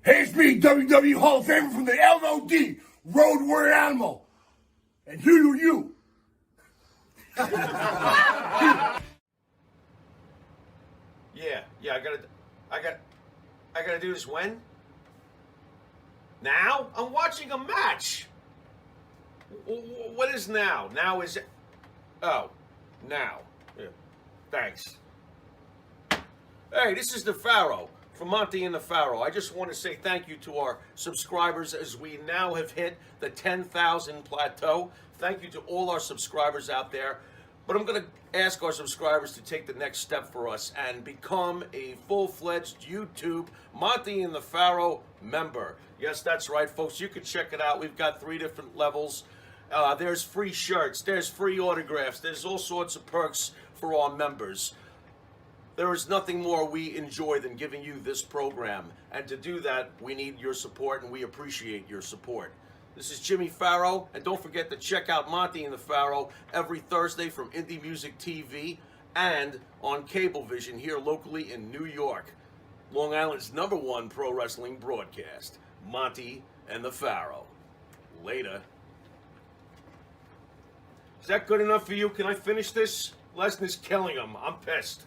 Hey, it's me, WWE Hall of Famer from the LOD, Road Warrior Animal. And you. Yeah, I gotta do this when? Now? I'm watching a match. What is now? Now is it? Oh, now. Yeah. Thanks. Hey, this is the Pharaoh from Monty and the Pharaoh. I just want to say thank you to our subscribers as we now have hit the 10,000 plateau. Thank you to all our subscribers out there. But I'm going to ask our subscribers to take the next step for us and become a full-fledged YouTube Monty and the Pharaoh member. Yes, that's right, folks. You can check it out. We've got 3 different levels. There's free shirts. There's free autographs. There's all sorts of perks for our members. There is nothing more we enjoy than giving you this program. And to do that, we need your support, and we appreciate your support. This is Jimmy Pharaoh, and don't forget to check out Monty and the Pharaoh every Thursday from Indie Music TV and on Cablevision here locally in New York. Long Island's #1 pro wrestling broadcast, Monty and the Pharaoh. Later. Is that good enough for you? Can I finish this? Lesnar's killing him. I'm pissed.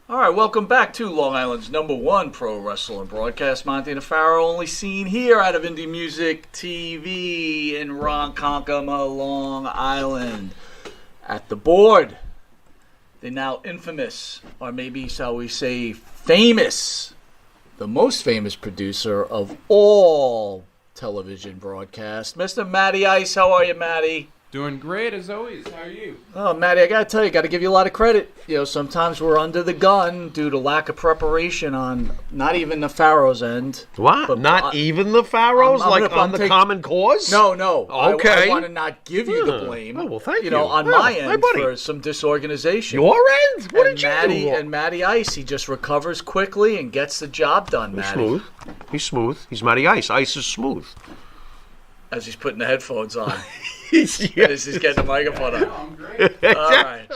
Alright, welcome back to Long Island's #1 pro wrestling broadcast. Monty and the Pharaoh, only seen here out of Indie Music TV in Ronkonkoma, Long Island. At the board, the now infamous, or maybe shall we say famous, the most famous producer of all television broadcasts, Mr. Matty Ice. How are you, Matty? Doing great as always. How are you? Oh, Matty, I gotta tell you, gotta give you a lot of credit. You know, sometimes we're under the gun due to lack of preparation on not even the Pharaoh's end. What? But not even the Pharaohs? On the common cause? No. Okay. I want to not give you the blame. Oh, well, thank you. You know, on my end for some disorganization. Your end? What did you do? And Matty Ice, he just recovers quickly and gets the job done, Matty. He's smooth. He's Matty Ice. Ice is smooth. As he's putting the headphones on. As he's getting the microphone on. I'm great. All right.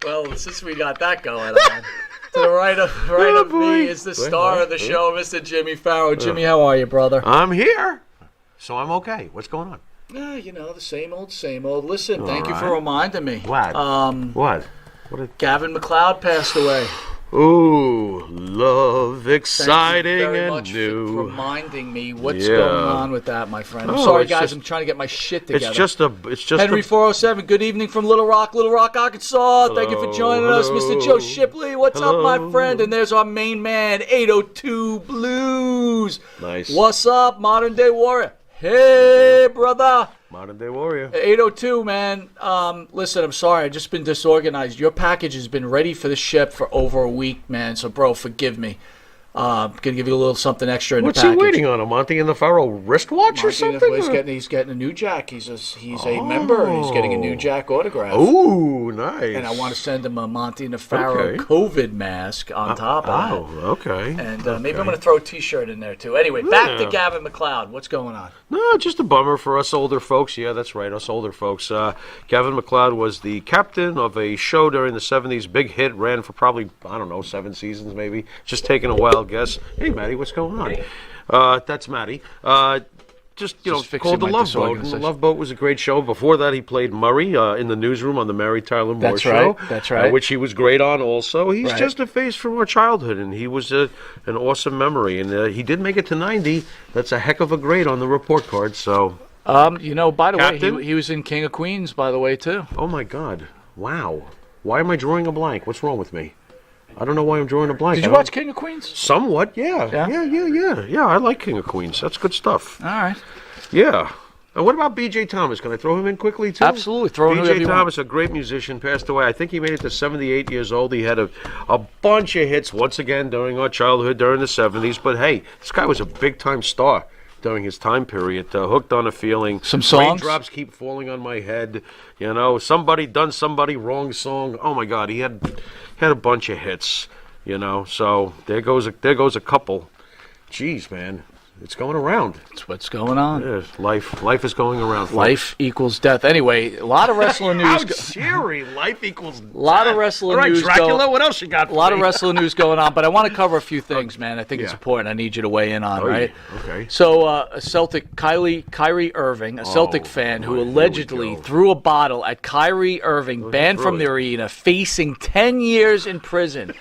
Well, since we got that going on, to the right of me is the star of the show, Mr. Jimmy Pharaoh. Jimmy, how are you, brother? I'm here, so I'm okay. What's going on? You know, the same old, same old. Listen, thank you for reminding me. What? What? Gavin McLeod passed away. Ooh, love, exciting Thank you very and much new. For reminding me what's going on with that, my friend. I'm sorry, guys. I'm trying to get my shit together. It's just Henry 407. Good evening from Little Rock, Arkansas. Hello, Thank you for joining us, Mr. Joe Shipley. What's up, my friend? And there's our main man, 802 Blues. Nice. What's up, Modern Day Warrior? Hey, brother. Modern Day Warrior. 802, man. Listen, I'm sorry. I've just been disorganized. Your package has been ready for the ship for over a week, man. So, bro, forgive me. Gonna give you a little something extra in the package. What's he waiting on? A Monty and the Pharaoh wristwatch or something? He's getting a new Jack. He's a member. He's getting a new Jack autograph. Ooh, nice. And I want to send him a Monty and the Pharaoh COVID mask on top of that. Oh, okay. And maybe I'm going to throw a T-shirt in there too. Anyway, back to Gavin McLeod. What's going on? No, just a bummer for us older folks. Yeah, that's right, us older folks. Gavin McLeod was the captain of a show during the 70s. Big hit, ran for probably, 7 seasons maybe. Just taking a wild guess. Hey, Matty, what's going on? That's Matty. Just called The Love Boat. And The Love Boat was a great show. Before that, he played Murray in the newsroom on the Mary Tyler Moore Show. That's right. Which he was great on also. He's just a face from our childhood, and he was an awesome memory. And he did make it to 90. That's a heck of a grade on the report card. So, by the way, he was in King of Queens, by the way, too. Oh, my God. Wow. Why am I drawing a blank? What's wrong with me? I don't know why I'm drawing a blank. Did you watch King of Queens? Somewhat, yeah. Yeah? Yeah, I like King of Queens. That's good stuff. All right. Yeah. And what about B.J. Thomas? Can I throw him in quickly, too? Absolutely. Throw him in. B.J. Thomas, a great musician, passed away. I think he made it to 78 years old. He had a bunch of hits, once again, during our childhood, during the 70s. But, hey, this guy was a big-time star during his time period. Hooked on a Feeling. Some songs? Raindrops Keep Falling on My Head. You know, Somebody Done Somebody Wrong song. Oh, my God, he had a bunch of hits, you know. So there goes a couple. Jeez, man. It's going around. That's what's going on. Yeah, life is going around. Folks. Life equals death. Anyway, a lot of wrestling news. How cheery! Life equals. A lot of wrestling All right, news. Dracula. What else you got? A lot of wrestling news going on, but I want to cover a few things, man. I think it's important. I need you to weigh in on, right? Yeah. Okay. So, a Celtic, Kyrie Irving, a Celtic fan who allegedly threw a bottle at Kyrie Irving, banned from the arena, facing 10 years in prison.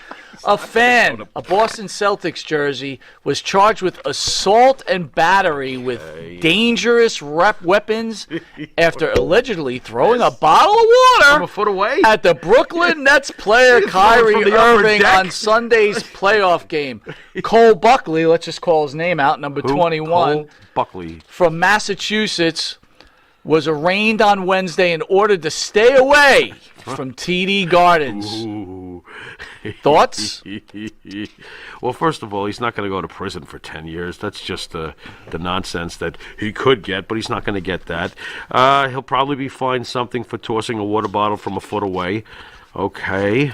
A fan, a Boston Celtics jersey, was charged with assault and battery with dangerous weapons after allegedly throwing a bottle of water From a foot away at the Brooklyn Nets player Kyrie Irving on Sunday's playoff game. Cole Buckley, let's just call his name out, number 21, Cole Buckley from Massachusetts, was arraigned on Wednesday and ordered to stay away from TD Gardens. Ooh. Thoughts? Well, first of all, he's not going to go to prison for 10 years. That's just the nonsense that he could get, but he's not going to get that. He'll probably be fined something for tossing a water bottle from a foot away. Okay.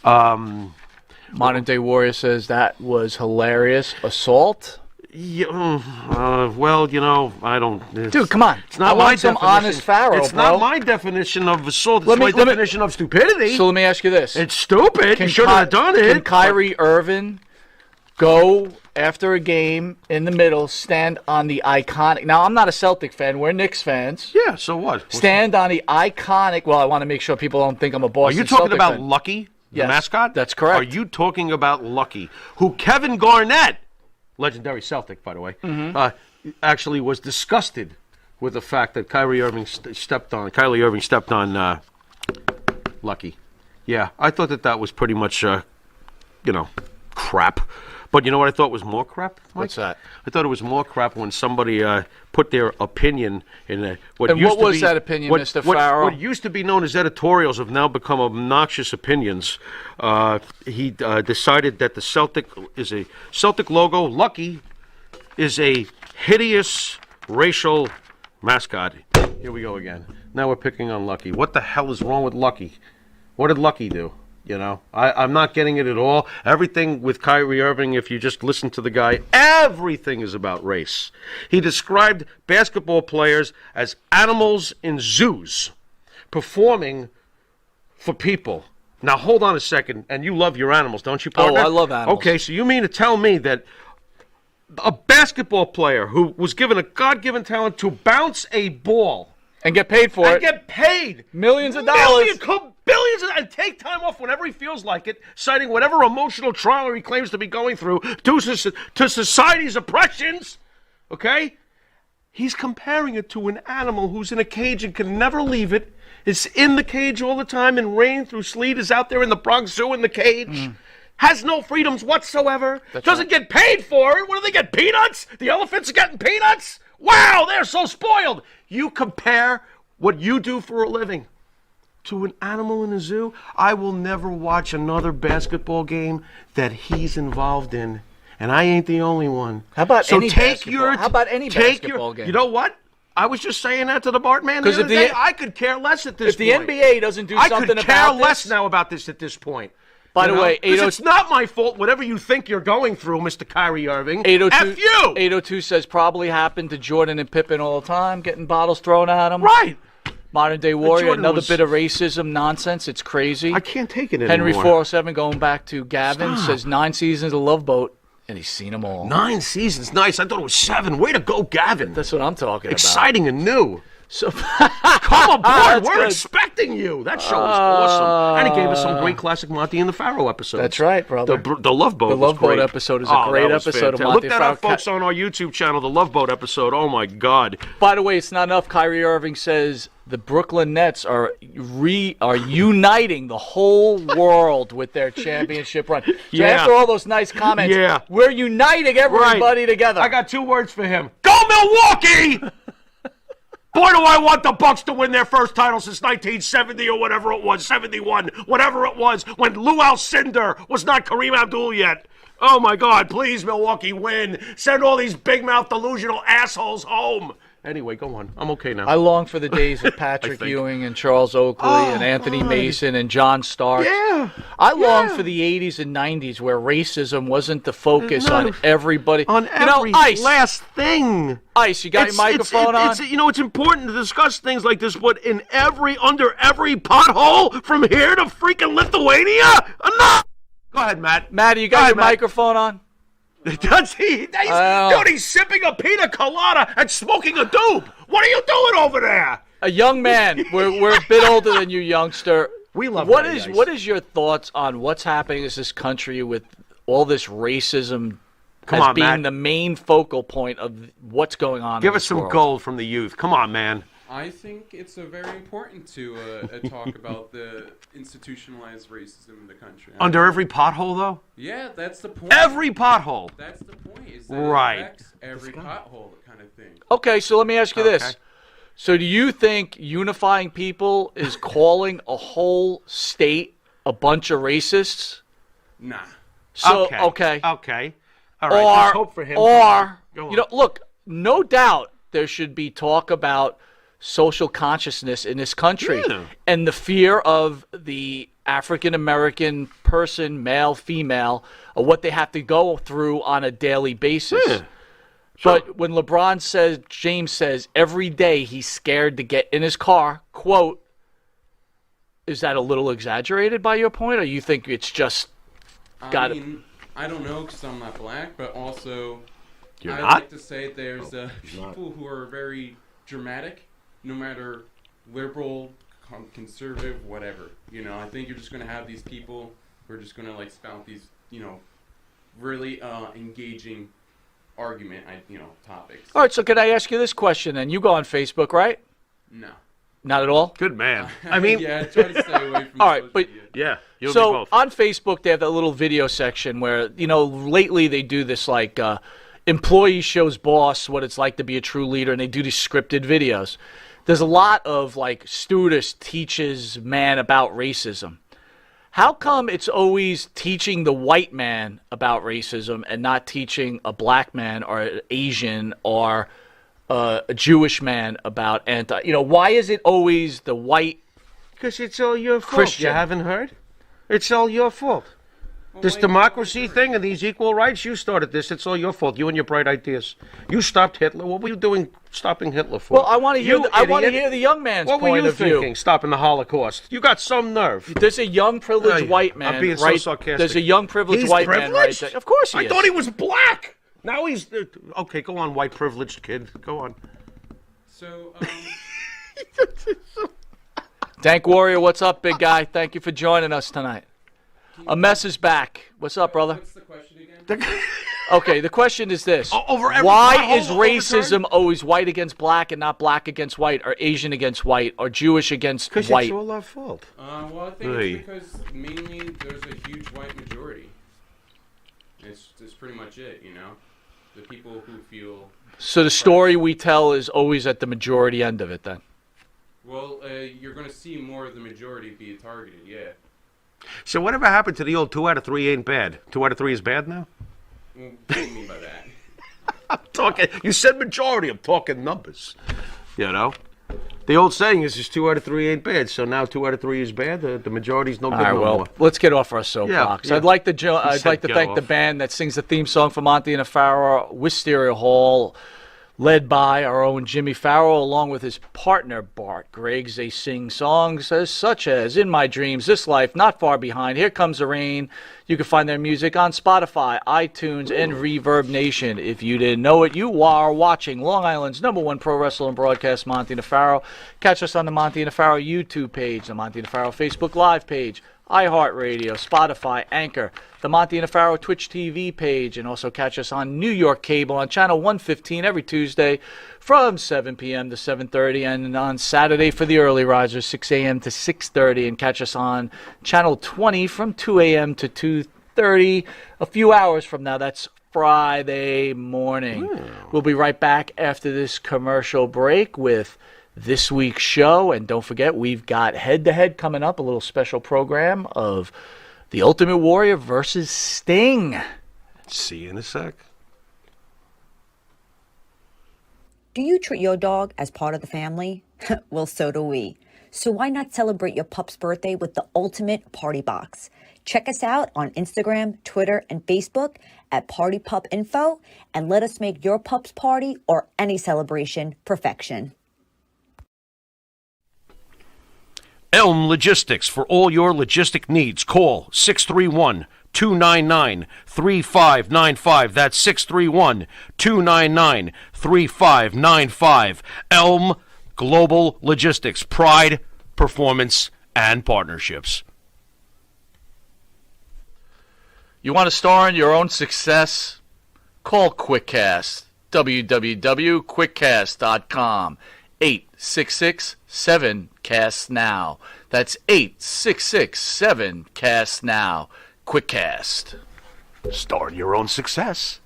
Modern Day Warrior says that was hilarious. Assault? Yeah, well, you know, I don't... Dude, come on. It's not I my want some definition. honest Pharaoh, It's bro. not my definition of assault. It's Let my me- definition of stupidity. So let me ask you this. It's stupid. You shouldn't have done it. Can Kyrie Irving go after a game in the middle, stand on the iconic... Now, I'm not a Celtic fan. We're Knicks fans. Yeah, so what? Stand on the iconic... Well, I want to make sure people don't think I'm a Are Boston you talking Celtic about fan. Lucky, the Yes, mascot? that's correct. Are you talking about Lucky, who Kevin Garnett, legendary Celtic, by the way, actually was disgusted with the fact that Kylie Irving stepped on Lucky. Yeah, I thought that was pretty much, crap. But you know what I thought was more crap, Mike? What's that? I thought it was more crap when somebody put their opinion in a... And what was that opinion, Mr. Farrell? What used to be known as editorials have now become obnoxious opinions. He decided that the Celtic logo, Lucky, is a hideous racial mascot. Here we go again. Now we're picking on Lucky. What the hell is wrong with Lucky? What did Lucky do? You know, I'm not getting it at all. Everything with Kyrie Irving, if you just listen to the guy, everything is about race. He described basketball players as animals in zoos, performing for people. Now, hold on a second. And you love your animals, don't you, partner? Oh, I love animals. Okay, so you mean to tell me that a basketball player who was given a God-given talent to bounce a ball And get paid for and it. get paid Millions of dollars. billions and take time off whenever he feels like it, citing whatever emotional trauma he claims to be going through to society's oppressions, okay? He's comparing it to an animal who's in a cage and can never leave it, is in the cage all the time, in rain, through sleet, is out there in the Bronx Zoo in the cage, has no freedoms whatsoever, doesn't get paid for it. What do they get, peanuts? The elephants are getting peanuts? Wow, they're so spoiled. You compare what you do for a living to an animal in a zoo. I will never watch another basketball game that he's involved in, and I ain't the only one. How about any basketball? How about any take basketball game? You know what? I was just saying that to the Bartman the other day. I could care less at this point. If the NBA doesn't do something about this... I could care less now about this at this point. By the way, because it's not my fault, whatever you think you're going through, Mr. Kyrie Irving. 802, F you! 802 says probably happened to Jordan and Pippen all the time, getting bottles thrown at them. Right. Modern Day Warrior, Jordan another was- bit of racism nonsense. It's crazy. I can't take it Henry anymore. 407 going back to Gavin Stop. says 9 seasons of Love Boat, and he's seen them all. 9 seasons. Nice. I thought it was 7. Way to go, Gavin. That's what I'm talking Exciting and new. So Come aboard. That's We're good. expecting you. That show was awesome. And he gave us some great classic Monty and the Pharaoh episodes. That's right, brother. The Love Boat The was Love Boat great. episode is a great that was episode of fantastic. Monty Look and that Pharaoh. up, folks, on our YouTube channel, the Love Boat episode. Oh, my God. By the way, it's not enough. Kyrie Irving says the Brooklyn Nets are uniting the whole world with their championship run. So Yeah. after all those nice comments, Yeah. we're uniting everybody together. I got 2 words for him. Go Milwaukee! Boy, do I want the Bucks to win their first title since 1970 or whatever it was, 71, whatever it was, when Lou Alcindor was not Kareem Abdul yet. Oh, my God, please, Milwaukee, win. Send all these big-mouth delusional assholes home. Anyway, go on. I'm okay now. I long for the days of Patrick think. Ewing and Charles Oakley and Anthony Mason and John Stark. Yeah. I long for the 80s and 90s where racism wasn't the focus on everybody. On you know, every Ice, last thing. Ice, you got your microphone on? You know, it's important to discuss things like this, but under every pothole from here to freaking Lithuania? Enough! Go ahead, Matt. Maddie, you got your microphone on? Does he? Dude, he's sipping a pina colada and smoking a doob. What are you doing over there? A young man. We're a bit older than you, youngster. We love what Matty is Ice. what is your thoughts on what's happening in this country with all this racism Come as on, being Matt. the main focal point of what's going on? Give in us this some world? gold from the youth. Come on, man. I think it's very important to talk about the institutionalized racism in the country. Under every pothole, though? Yeah, that's the point. Every pothole. That's the point. Is that Right. It affects every pothole kind of thing. Okay, so let me ask you Okay. this. So do you think unifying people is calling a whole state a bunch of racists? Nah. So Okay. All right. Or, Let's hope for him. or Go on. you know, look, no doubt there should be talk about social consciousness in this country Yeah. and the fear of the African American person, male, female, of what they have to go through on a daily basis. Yeah. But when LeBron says, James says, every day he's scared to get in his car, quote, is that a little exaggerated by your point, or you think it's just got it? I don't know because I'm not black, but also You're I not? like to say there's people who are very dramatic, no matter liberal, conservative, whatever. You know, I think you're just going to have these people who are just going to like spout these, really engaging topics. All right, so can I ask you this question then? You go on Facebook, right? No. Not at all? Good man. I mean, yeah, I try to stay away from All right, social but- media. yeah. You'll be So both. on Facebook, they have that little video section where, lately they do this like employee shows boss what it's like to be a true leader, and they do these scripted videos. There's a lot of like students teaches man about racism. How come it's always teaching the white man about racism and not teaching a black man or an Asian or a Jewish man about why is it always the white Because it's all your fault. Christian? You haven't heard? It's all your fault. This democracy thing and these equal rights, you started this. It's all your fault. You and your bright ideas. You stopped Hitler. What were you doing stopping Hitler for? Well, I want to hear. You I want to idiot. hear the young man's What were point you of thinking, view. stopping the Holocaust? You got some nerve. There's a young privileged Hey, white I'm man, being so right? sarcastic. There's a young privileged He's white man, right privileged? there. Of course he I is. thought he was black. Now he's... okay, go on, white privileged kid. Go on. So, Dank Warrior, what's up, big guy? Thank you for joining us tonight. A mess is back. What's up, brother? what's the question again? Okay, the question is this: Over every why pothole is all the racism always white against black and not black against white, or Asian against white, or Jewish against Because white? it's all our fault. Well, I think Hey. it's because mainly there's a huge white majority. It's pretty much it, the people who feel. So the story we tell is always at the majority end of it, then. Well, you're going to see more of the majority be targeted, yeah. So whatever happened to the old 2 out of 3 ain't bad? 2 out of 3 is bad now? Well, what do you mean by that? I'm talking... You said majority. I'm talking numbers. The old saying is 2 out of 3 ain't bad. So now 2 out of 3 is bad. The majority's no good All right, no well, more. let's get off our soapbox. Yeah. I'd like to said thank get the off. band that sings the theme song for Monty and the Pharaoh, Wisteria Hall, led by our own Jimmy Farrell, along with his partner Bart Griggs. They sing songs such as In My Dreams, This Life, Not Far Behind, Here Comes the Rain. You can find their music on Spotify, iTunes, and Reverb Nation. If you didn't know it, you are watching Long Island's #1 pro wrestling broadcast, Monty Nefaro. Catch us on the Monty Nefaro YouTube page, the Monty Nefaro Facebook Live page, iHeartRadio, Spotify, Anchor, the Monty Nefaro Twitch TV page, and also catch us on New York Cable on Channel 115 every Tuesday from 7 p.m. to 7:30, and on Saturday for the early risers, 6 a.m. to 6:30, and catch us on Channel 20 from 2 a.m. to 2:30 a few hours from now. That's Friday morning. We'll be right back after this commercial break with this week's show, and don't forget, we've got head-to-head coming up, a little special program of The Ultimate Warrior versus Sting. See you in a sec. Do you treat your dog as part of the family? Well, so do we. So why not celebrate your pup's birthday with the ultimate party box? Check us out on Instagram, Twitter, and Facebook at Party Pup Info, and let us make your pup's party or any celebration perfection. Elm Logistics. For all your logistic needs, call 631-299-3595. That's 631-299-3595. Elm Global Logistics. Pride, performance, and partnerships. You want to star in your own success? Call QuickCast. www.quickcast.com. 866-7-CAST-NOW. That's 866-7-CAST-NOW. QuickCast. Start your own success.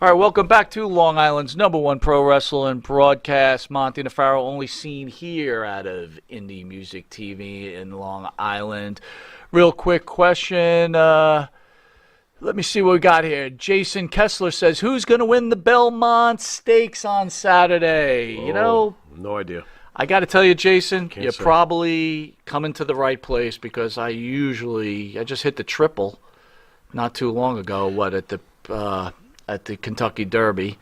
All right, welcome back to Long Island's #1 pro wrestling broadcast. Monty Nefaro, only seen here out of Indie Music TV in Long Island. Real quick question. Let me see what we got here. Jason Kessler says, who's going to win the Belmont Stakes on Saturday? You know, No idea. I got to tell you, Jason, you're say. probably coming to the right place, because I just hit the triple not too long ago, at the Kentucky Derby,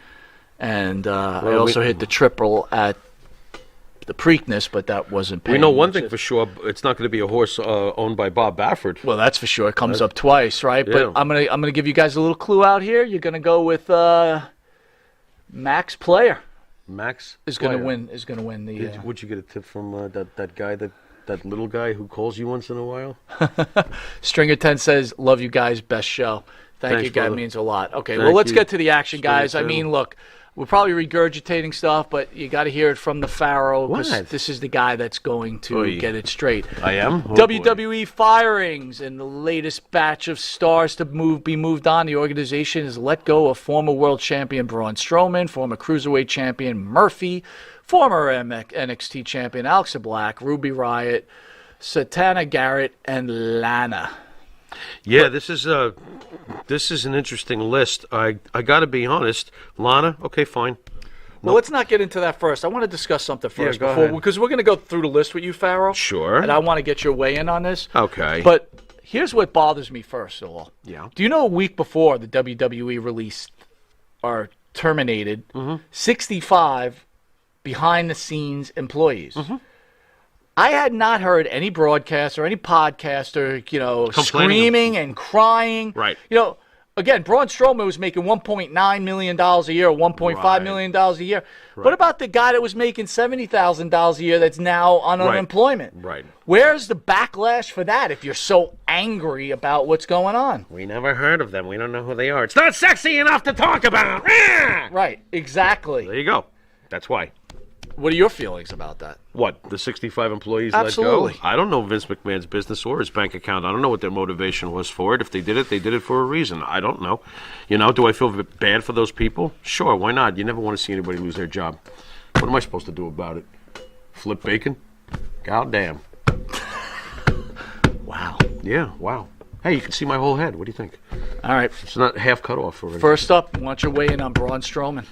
and I also hit the triple at the Preakness, but that wasn't paying. We know one thing for sure: it's not going to be a horse owned by Bob Baffert. Well, that's for sure. It comes up twice, right? Yeah. But I'm gonna give you guys a little clue out here. You're gonna go with Max Player Max is gonna Player. win. Is gonna win the. Would you get a tip from that guy, that little guy who calls you once in a while? Stringer 10 says, "Love you guys, best show." Thank Thanks, you, guys. brother. Means a lot. Okay, Thank well, let's you. get to the action, Stringer guys. I 10. mean, look, we're probably regurgitating stuff, but you got to hear it from the Pharaoh, because What? this is the guy that's going to Oy. get it straight. I am. Oh, WWE firings and the latest batch of stars to be moved on. The organization has let go of former world champion Braun Strowman, former cruiserweight champion Murphy, former NXT champion Alexa Black, Ruby Riott, Santana Garrett, and Lana. Yeah, this is an interesting list. I got to be honest, Lana. Okay, fine. Well, let's not get into that first. I want to discuss something first, go ahead. because we're going to go through the list with you, Pharaoh. Sure. And I want to get your weigh in on this. Okay. But here's what bothers me first of all. Yeah. Do you know a week before the WWE released or terminated 65 behind-the-scenes employees? I had not heard any broadcaster or any podcaster, screaming and crying. Right. Again, Braun Strowman was making $1.9 million a year, $1.5 million a year. What about the guy that was making $70,000 a year that's now on unemployment? Right. Where's the backlash for that if you're so angry about what's going on? We never heard of them. We don't know who they are. It's not sexy enough to talk about. Right, exactly. There you go. That's why. What are your feelings about that? What, the 65 employees Absolutely. let go? I don't know Vince McMahon's business or his bank account. I don't know what their motivation was for it. If they did it for a reason. I don't know. Do I feel bad for those people? Sure, why not? You never want to see anybody lose their job. What am I supposed to do about it? Flip bacon? God damn. Wow. Yeah, wow. Hey, you can see my whole head. What do you think? All right. It's not half cut off already. First up, I want your weigh in on Braun Strowman.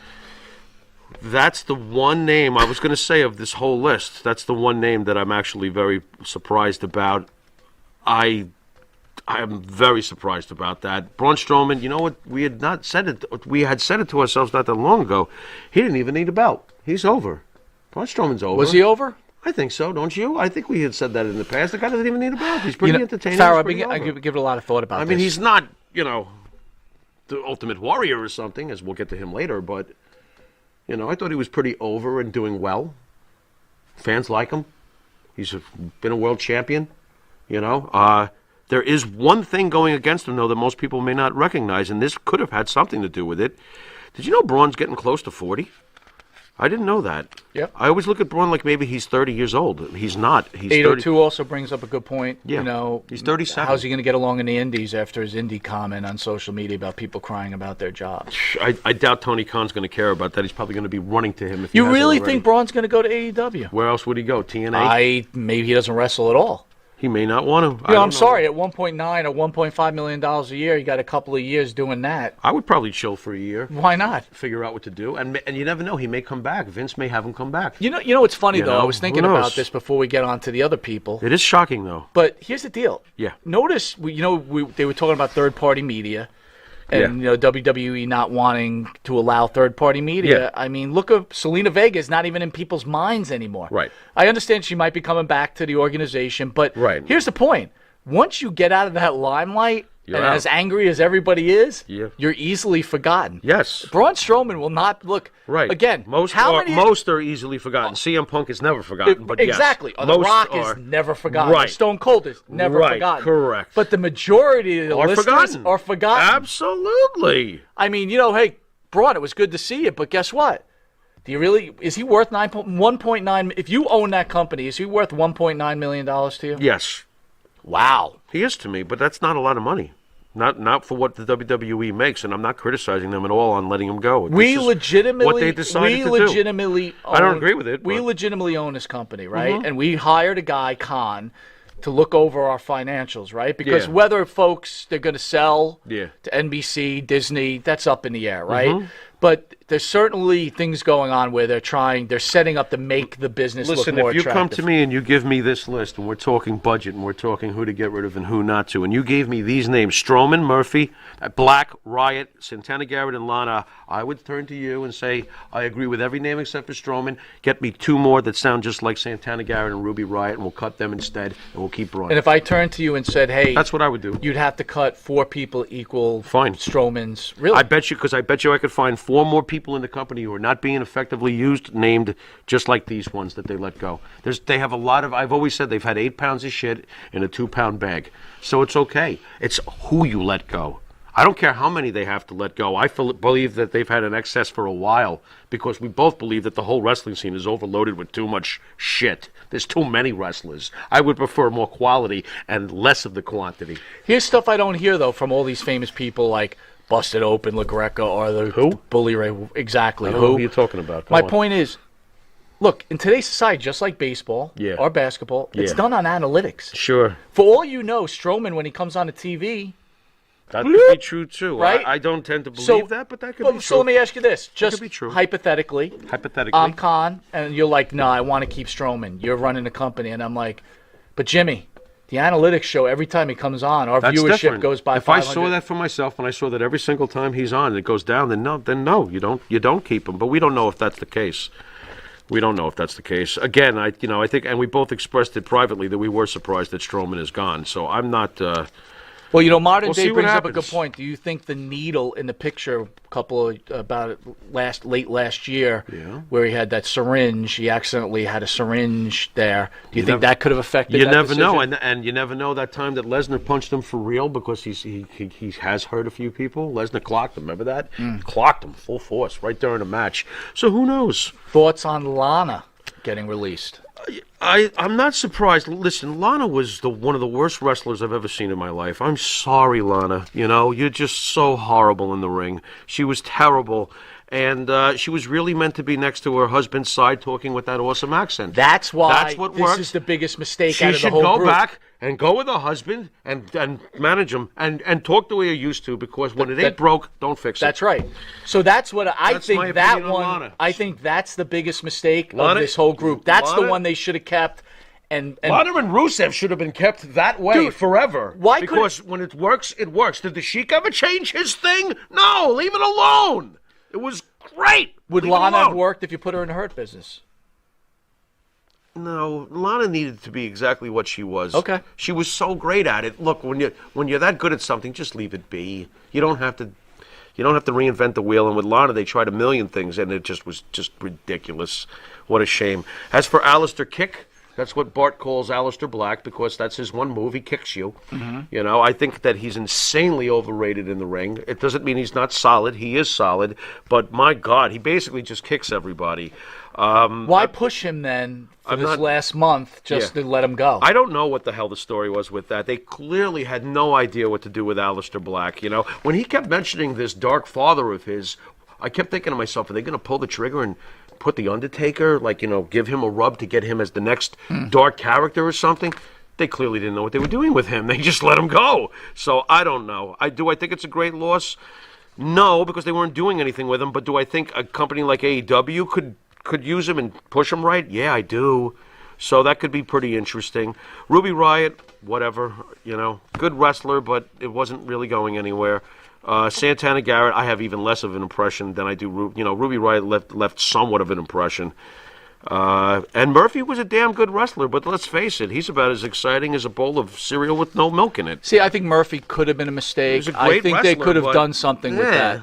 That's the one name I was going to say of this whole list. That's the one name that I'm actually very surprised about. I I'm very surprised about that. Braun Strowman, you know what? We had not said it. We had said it to ourselves not that long ago. He didn't even need a belt. He's over. Braun Strowman's over. Was he over? I think so, don't you? I think we had said that in the past. The guy doesn't even need a belt. He's pretty entertaining. Farrah, I give it a lot of thought about this. I mean, he's not, the Ultimate Warrior or something, as we'll get to him later, but, I thought he was pretty over and doing well. Fans like him. He's been a world champion, There is one thing going against him, though, that most people may not recognize, and this could have had something to do with it. Did you know Braun's getting close to 40? I didn't know that. Yep. I always look at Braun like maybe he's 30 years old. He's not. He's 802 also brings up a good point. Yeah. He's 37. How's he going to get along in the Indies after his Indie comment on social media about people crying about their jobs? I doubt Tony Khan's going to care about that. He's probably going to be running to him if he You hasn't really already. think Braun's going to go to AEW? Where else would he go? TNA? Maybe he doesn't wrestle at all. He may not want to. I'm sorry. At 1.9 or 1.5 million dollars a year, you got a couple of years doing that. I would probably chill for a year. Why not? Figure out what to do, and you never know. He may come back. Vince may have him come back. You know what's funny though? I was Who thinking knows? about this before we get on to the other people. It is shocking though. But here's the deal. Yeah. Notice, they were talking about third-party media, and WWE not wanting to allow third-party media. Yeah. I mean, look at Selena Vega is not even in people's minds anymore. Right. I understand she might be coming back to the organization, but Right. here's the point: once you get out of that limelight, You're and out. as angry as everybody is, Yeah. you're easily forgotten. Yes. Braun Strowman will not look. Right. Again, most are easily forgotten. CM Punk is never forgotten. But exactly. yes, The most Rock are. is never forgotten. Right. Stone Cold is never Right, forgotten. correct. But the majority of the Are listeners forgotten. are forgotten. Absolutely. I mean, hey, Braun, it was good to see you, but guess what? Is he worth 1.9? If you own that company, is he worth $1.9 million to you? Yes. Wow. He is to me, but that's not a lot of money. Not for what the WWE makes, and I'm not criticizing them at all on letting him go. We This is legitimately, what they decided to do. Own, I don't agree with it, We but- legitimately own this company, right? And we hired a guy, Khan, to look over our financials, right? Because Yeah. whether folks they're going to sell Yeah. to NBC, Disney, that's up in the air, right? But there's certainly things going on where they're setting up to make the business Listen, look more if you attractive. come to me and you give me this list, and we're talking budget, and we're talking who to get rid of and who not to, and you gave me these names, Strowman, Murphy, Black, Riot, Santana Garrett, and Lana, I would turn to you and say, I agree with every name except for Strowman. Get me two more that sound just like Santana Garrett and Ruby Riot, and we'll cut them instead, and we'll keep Braun. And if I turned to you and said, hey, That's what I would do. you'd have to cut 4 people equal Fine. Strowman's. Really? I bet you I could find 4 more people in the company who are not being effectively used, named just like these ones that they let go. They have a lot of, I've always said they've had 8 pounds of shit in a 2-pound bag. So it's okay. It's who you let go. I don't care how many they have to let go. I believe that they've had an excess for a while because we both believe that the whole wrestling scene is overloaded with too much shit. There's too many wrestlers. I would prefer more quality and less of the quantity. Here's stuff I don't hear, though, from all these famous people like Busted Open, LaGreca, or the Who? Bully Ray. Exactly. I don't know who you're talking about. Go My on. point is, look, in today's society, just like baseball Yeah. or basketball, it's Yeah. done on analytics. Sure. For all you know, Strowman, when he comes on the TV, That could be true, too. Right? I don't tend to believe that, but that could be true. So let me ask you this. Just could be true. hypothetically. Hypothetically. I'm Khan, and you're like, no, I want to keep Strowman. You're running the company. And I'm like, but Jimmy, the analytics show every time he comes on, our That's viewership different. goes by If I 500. saw that for myself, and I saw that every single time he's on, it goes down, then no, you don't keep him. But we don't know if that's the case. We don't know if that's the case. Again, I think, and we both expressed it privately that we were surprised that Strowman is gone. So I'm not. Well, modern We'll day see what brings up a good happens. point. Do you think the needle in the picture, late last year, where he had that syringe, he accidentally had a syringe there. Do you think that could have affected? You that never know, decision? and you never know that time that Lesnar punched him for real because he has hurt a few people. Lesnar clocked him. Remember that? Clocked him full force right during the match. So who knows? Thoughts on Lana getting released? I'm not surprised. Listen, Lana was one of the worst wrestlers I've ever seen in my life. I'm sorry, Lana. You're just so horrible in the ring. She was terrible. And she was really meant to be next to her husband's side talking with that awesome accent. That's why That's what this works. is the biggest mistake She out of the should whole go group. back and go with her husband and manage him and talk the way you used to, because when it ain't broke, don't fix it. That's right. So that's what I That's my think. That opinion on one, Lana. I think that's the biggest mistake Lana- of this whole group. That's the Lana- one they should have kept. and Lana and Rusev should have been kept that way Dude, forever. why Because when it works, it works. Did the Sheik ever change his thing? No, leave it alone. It was great. would Leave it Lana have alone. worked if you put her in the Hurt Business? No, Lana needed to be exactly what she was. Okay. She was so great at it. Look, when you're that good at something, just leave it be. You don't have to reinvent the wheel. And with Lana, they tried a million things, and it just was just ridiculous. What a shame. As for Alistair Kick, that's what Bart calls Alistair Black because that's his one move. He kicks you. Mm-hmm. You know, I think that he's insanely overrated in the ring. It doesn't mean he's not solid. He is solid. But my God, he basically just kicks everybody. Why push him then for this last month just to let him go? I don't know what the hell the story was with that. They clearly had no idea what to do with Aleister Black. You know, when he kept mentioning this dark father of his, I kept thinking to myself, are they going to pull the trigger and put the Undertaker, like, you know, give him a rub to get him as the next dark character or something? They clearly didn't know what they were doing with him. They just let him go. So I don't know. I think it's a great loss? No, because they weren't doing anything with him. But do I think a company like AEW could use him and push him right? Yeah, I do. So that could be pretty interesting. Ruby Riott, whatever, you know, good wrestler, but it wasn't really going anywhere. Santana Garrett, I have even less of an impression than I do. Ruby Riott left somewhat of an impression. And Murphy was a damn good wrestler, but let's face it, he's about as exciting as a bowl of cereal with no milk in it. See, I think Murphy could have been a mistake. He was a great I think they wrestler, could have but- done something with that.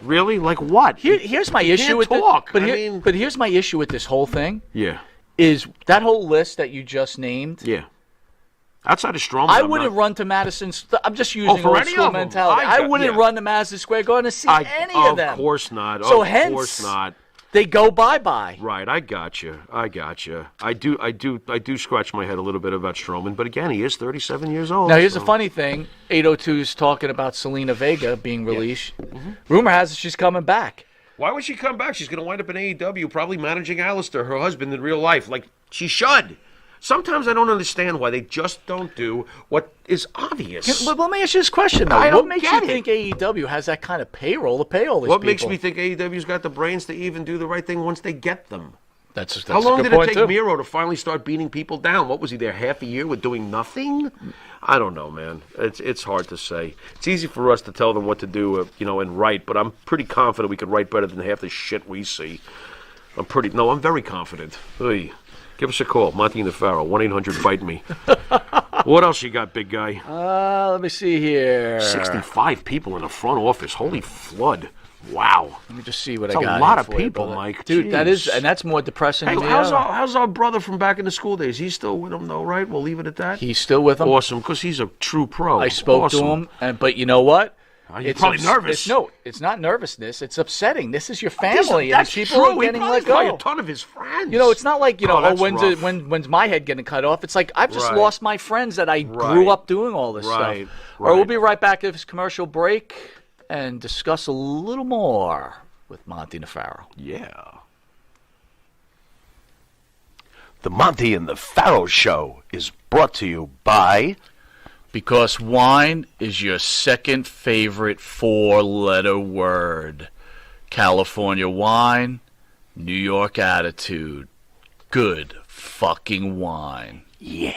Really? Like what? Here's my issue can't with talk. But, I mean- but here's my issue with this whole thing. Yeah. Is that whole list that you just named? Yeah. Outside of Strowman, I I'm wouldn't not- run to Madison. I'm just using for old any school of 'em. mentality. I wouldn't run to Madison Square Garden to see any of them. Of course not. So of hence, course not. They go bye-bye. Right, I got you. I do scratch my head a little bit about Strowman, but again, he is 37 years old. Now, here's so. the funny thing. 802's talking about Selena Vega being released. Rumor has it she's coming back. Why would she come back? She's going to wind up in AEW, probably managing Alistair, her husband, in real life. Like, she should. Sometimes I don't understand why they just don't do what is obvious. But let me ask you this question, though. I What don't makes get you it. think AEW has that kind of payroll to pay all these What people? makes me think AEW's got the brains to even do the right thing once they get them? That's How a long good did it point, take too. Miro to finally start beating people down? What was he there, half a year with doing nothing? I don't know, man. It's hard to say. It's easy for us to tell them what to do, and write, but I'm pretty confident we could write better than half the shit we see. I'm very confident. Hey, give us a call, Monty and the Pharaoh, 1-800-BITE-ME. What else you got, big guy? Let me see here. 65 people in the front office. Holy flood. Wow. Let me just see what That's I got. a lot here of for you, people, brother. Mike. Dude, Jeez. that's more depressing Hey, than the how's other. how's our brother from back in the school days? He's still with him, though, right? We'll leave it at that. He's still with them. Awesome, because he's a true pro. I spoke to him, but you know what? You're probably nervous. It's not nervousness. It's upsetting. This is your That's family, and people true. are He getting probably let probably go. a ton of his friends. It's not like that's rough. when's my head getting cut off? It's like I've just Right. lost my friends that I Right. grew up doing all this Right. stuff. All right, we'll Right. be right back to this commercial break and discuss a little more with Monty and the Pharaoh. Yeah. The Monty and the Pharaoh Show is brought to you by... Because wine is your second favorite four-letter word. California wine, New York attitude. Good fucking wine. Yeah.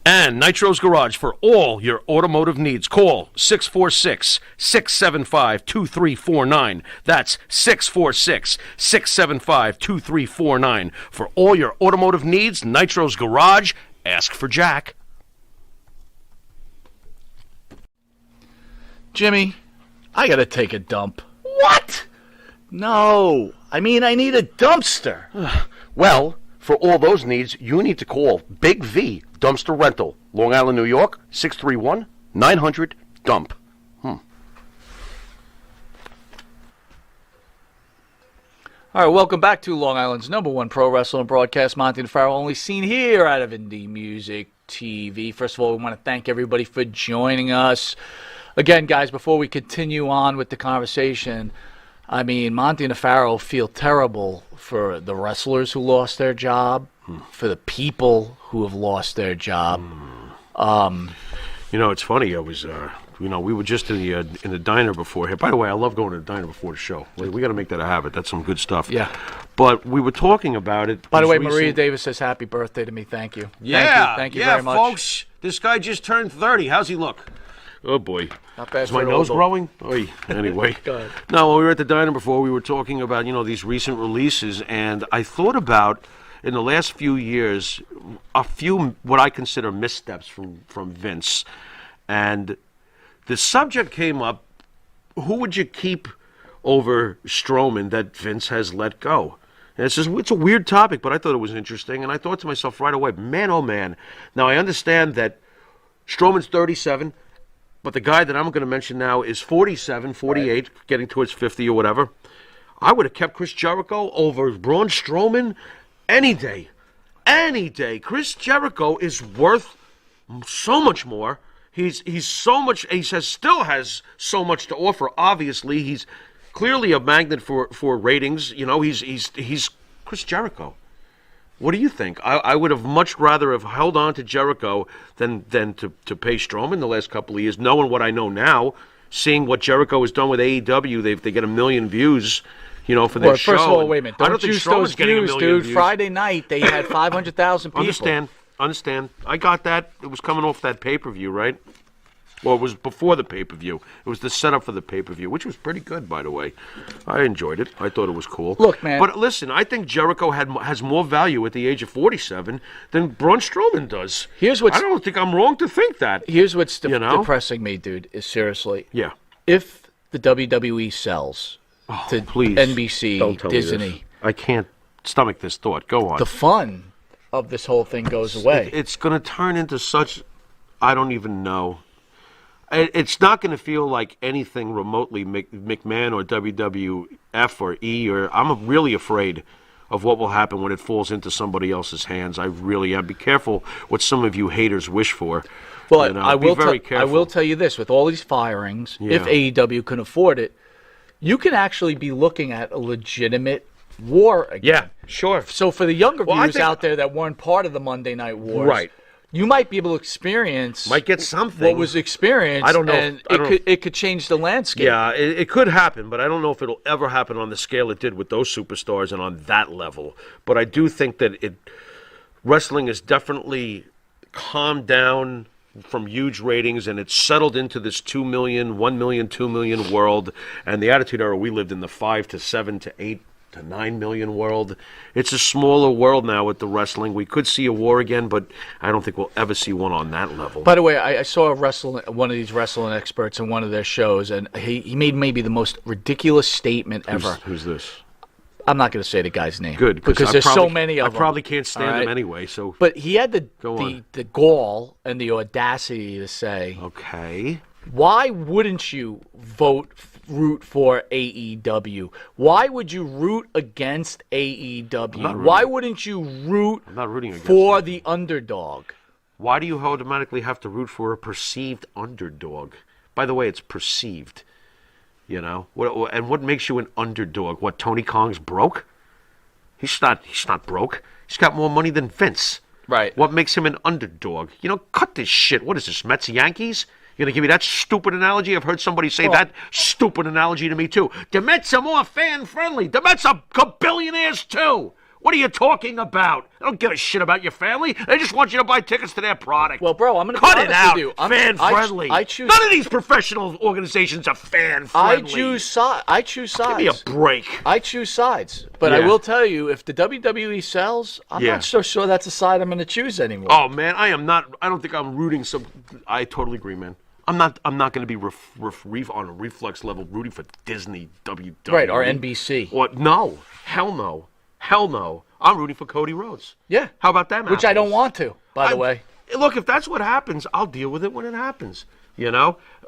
And Nitro's Garage for all your automotive needs. Call 646-675-2349. That's 646-675-2349. For all your automotive needs, Nitro's Garage. Ask for Jack. Jimmy, I gotta take a dump. What? No, I mean I need a dumpster. Well, for all those needs, you need to call Big V Dumpster Rental, Long Island, New York, 631-900-DUMP. All right, welcome back to Long Island's #1 pro wrestling broadcast, Monty and Pharaoh, only seen here out of Indie Music TV. First of all, we want to thank everybody for joining us. Again, guys, before we continue on with the conversation, I mean, Monty and the Pharaoh feel terrible for the wrestlers who lost their job, for the people who have lost their job. It's funny. I was, we were just in the diner before here. By the way, I love going to the diner before the show. We got to make that a habit. That's some good stuff. Yeah. But we were talking about it. By the way, these Maria recent- Davis says happy birthday to me. Thank you. Yeah, Thank you yeah, very much. folks. This guy just turned 30. How's he look? Oh boy. Not bad Is for my an nose old- growing? Oy. Anyway. Go ahead. No, when we were at the diner before, we were talking about, these recent releases, and I thought about, in the last few years, a few what I consider missteps from Vince. And the subject came up, who would you keep over Strowman that Vince has let go? And it's a weird topic, but I thought it was interesting, and I thought to myself right away, man, oh man. Now, I understand that Strowman's 37, but the guy that I'm going to mention now is 47, 48, getting towards 50 or whatever. I would have kept Chris Jericho over Braun Strowman any day. Any day. Chris Jericho is worth so much more. He's so much. Still has so much to offer. Obviously, he's clearly a magnet for ratings. He's Chris Jericho. What do you think? I would have much rather have held on to Jericho than to pay Strowman the last couple of years, knowing what I know now, seeing what Jericho has done with AEW. They get 1 million views, for their show. First of all, wait a minute. I Don't think juice Strowman's those getting 1 views, million dude. views. Friday night, they had 500,000 people. Understand. I got that. It was coming off that pay-per-view, right? Well, it was before the pay-per-view. It was the setup for the pay-per-view, which was pretty good, by the way. I enjoyed it. I thought it was cool. Look, man. But listen, I think Jericho has more value at the age of 47 than Braun Strowman does. I don't think I'm wrong to think that. Here's what's depressing me, dude, is seriously. Yeah. If the WWE sells to please, NBC, don't tell me this. Disney, I can't stomach this thought. Go on. the fun of this whole thing goes away. It's going to turn into such, I don't even know. It's not going to feel like anything remotely McMahon or WWF or E. I'm really afraid of what will happen when it falls into somebody else's hands. I really am. Be careful what some of you haters wish for. Well, I be very careful. I will tell you this: with all these firings, Yeah. if AEW can afford it, you can actually be looking at a legitimate war again. Yeah, sure. So for the younger Well, I viewers think- out there that weren't part of the Monday Night Wars, Right. you might be able to experience Might get something. what was experienced. I don't know if- and I don't- it could change the landscape. Yeah, it could happen, but I don't know if it'll ever happen on the scale it did with those superstars and on that level. But I do think that wrestling has definitely calmed down from huge ratings, and it's settled into this 2 million, 1 million, 2 million world. And the Attitude Era, we lived in the 5 to 7 to 8 to 9 million world. It's a smaller world now with the wrestling. We could see a war again, but I don't think we'll ever see one on that level. By the way, I saw one of these wrestling experts in one of their shows, and he made maybe the most ridiculous statement ever. Who's this? I'm not going to say the guy's name. Good, because there's so many of them. I probably can't stand all right? them anyway. So, But he had Go on. the gall and the audacity to say, okay. why wouldn't you root for AEW? Why would you root against AEW? not Why rooting. wouldn't you root I'm not rooting against for them. the underdog? Why do you automatically have to root for a perceived underdog? By the way, it's perceived. What makes you an underdog? What, Tony Khan's broke? He's not broke. He's got more money than Vince. Right. What makes him an underdog? Cut this shit. What is this, Mets Yankees? You're going to give me that stupid analogy? I've heard somebody say that stupid analogy to me, too. The Mets are more fan-friendly. The Mets are billionaires, too. What are you talking about? They don't give a shit about your family. They just want you to buy tickets to their product. Well, bro, I'm going to Cut be it honest out. with you. Fan-friendly. I choose. None of these professional organizations are fan-friendly. I choose sides. Give me a break. I choose sides. But Yeah. I will tell you, if the WWE sells, I'm Yeah. not so sure that's a side I'm going to choose anymore. Oh man, I am not. I don't think I'm rooting. I totally agree, man. I'm not going to be on a reflex level rooting for Disney, WWE, Right, or NBC. What? No, hell no. I'm rooting for Cody Rhodes. Yeah. How about that? Which I don't want to, by the way. Look, if that's what happens, I'll deal with it when it happens.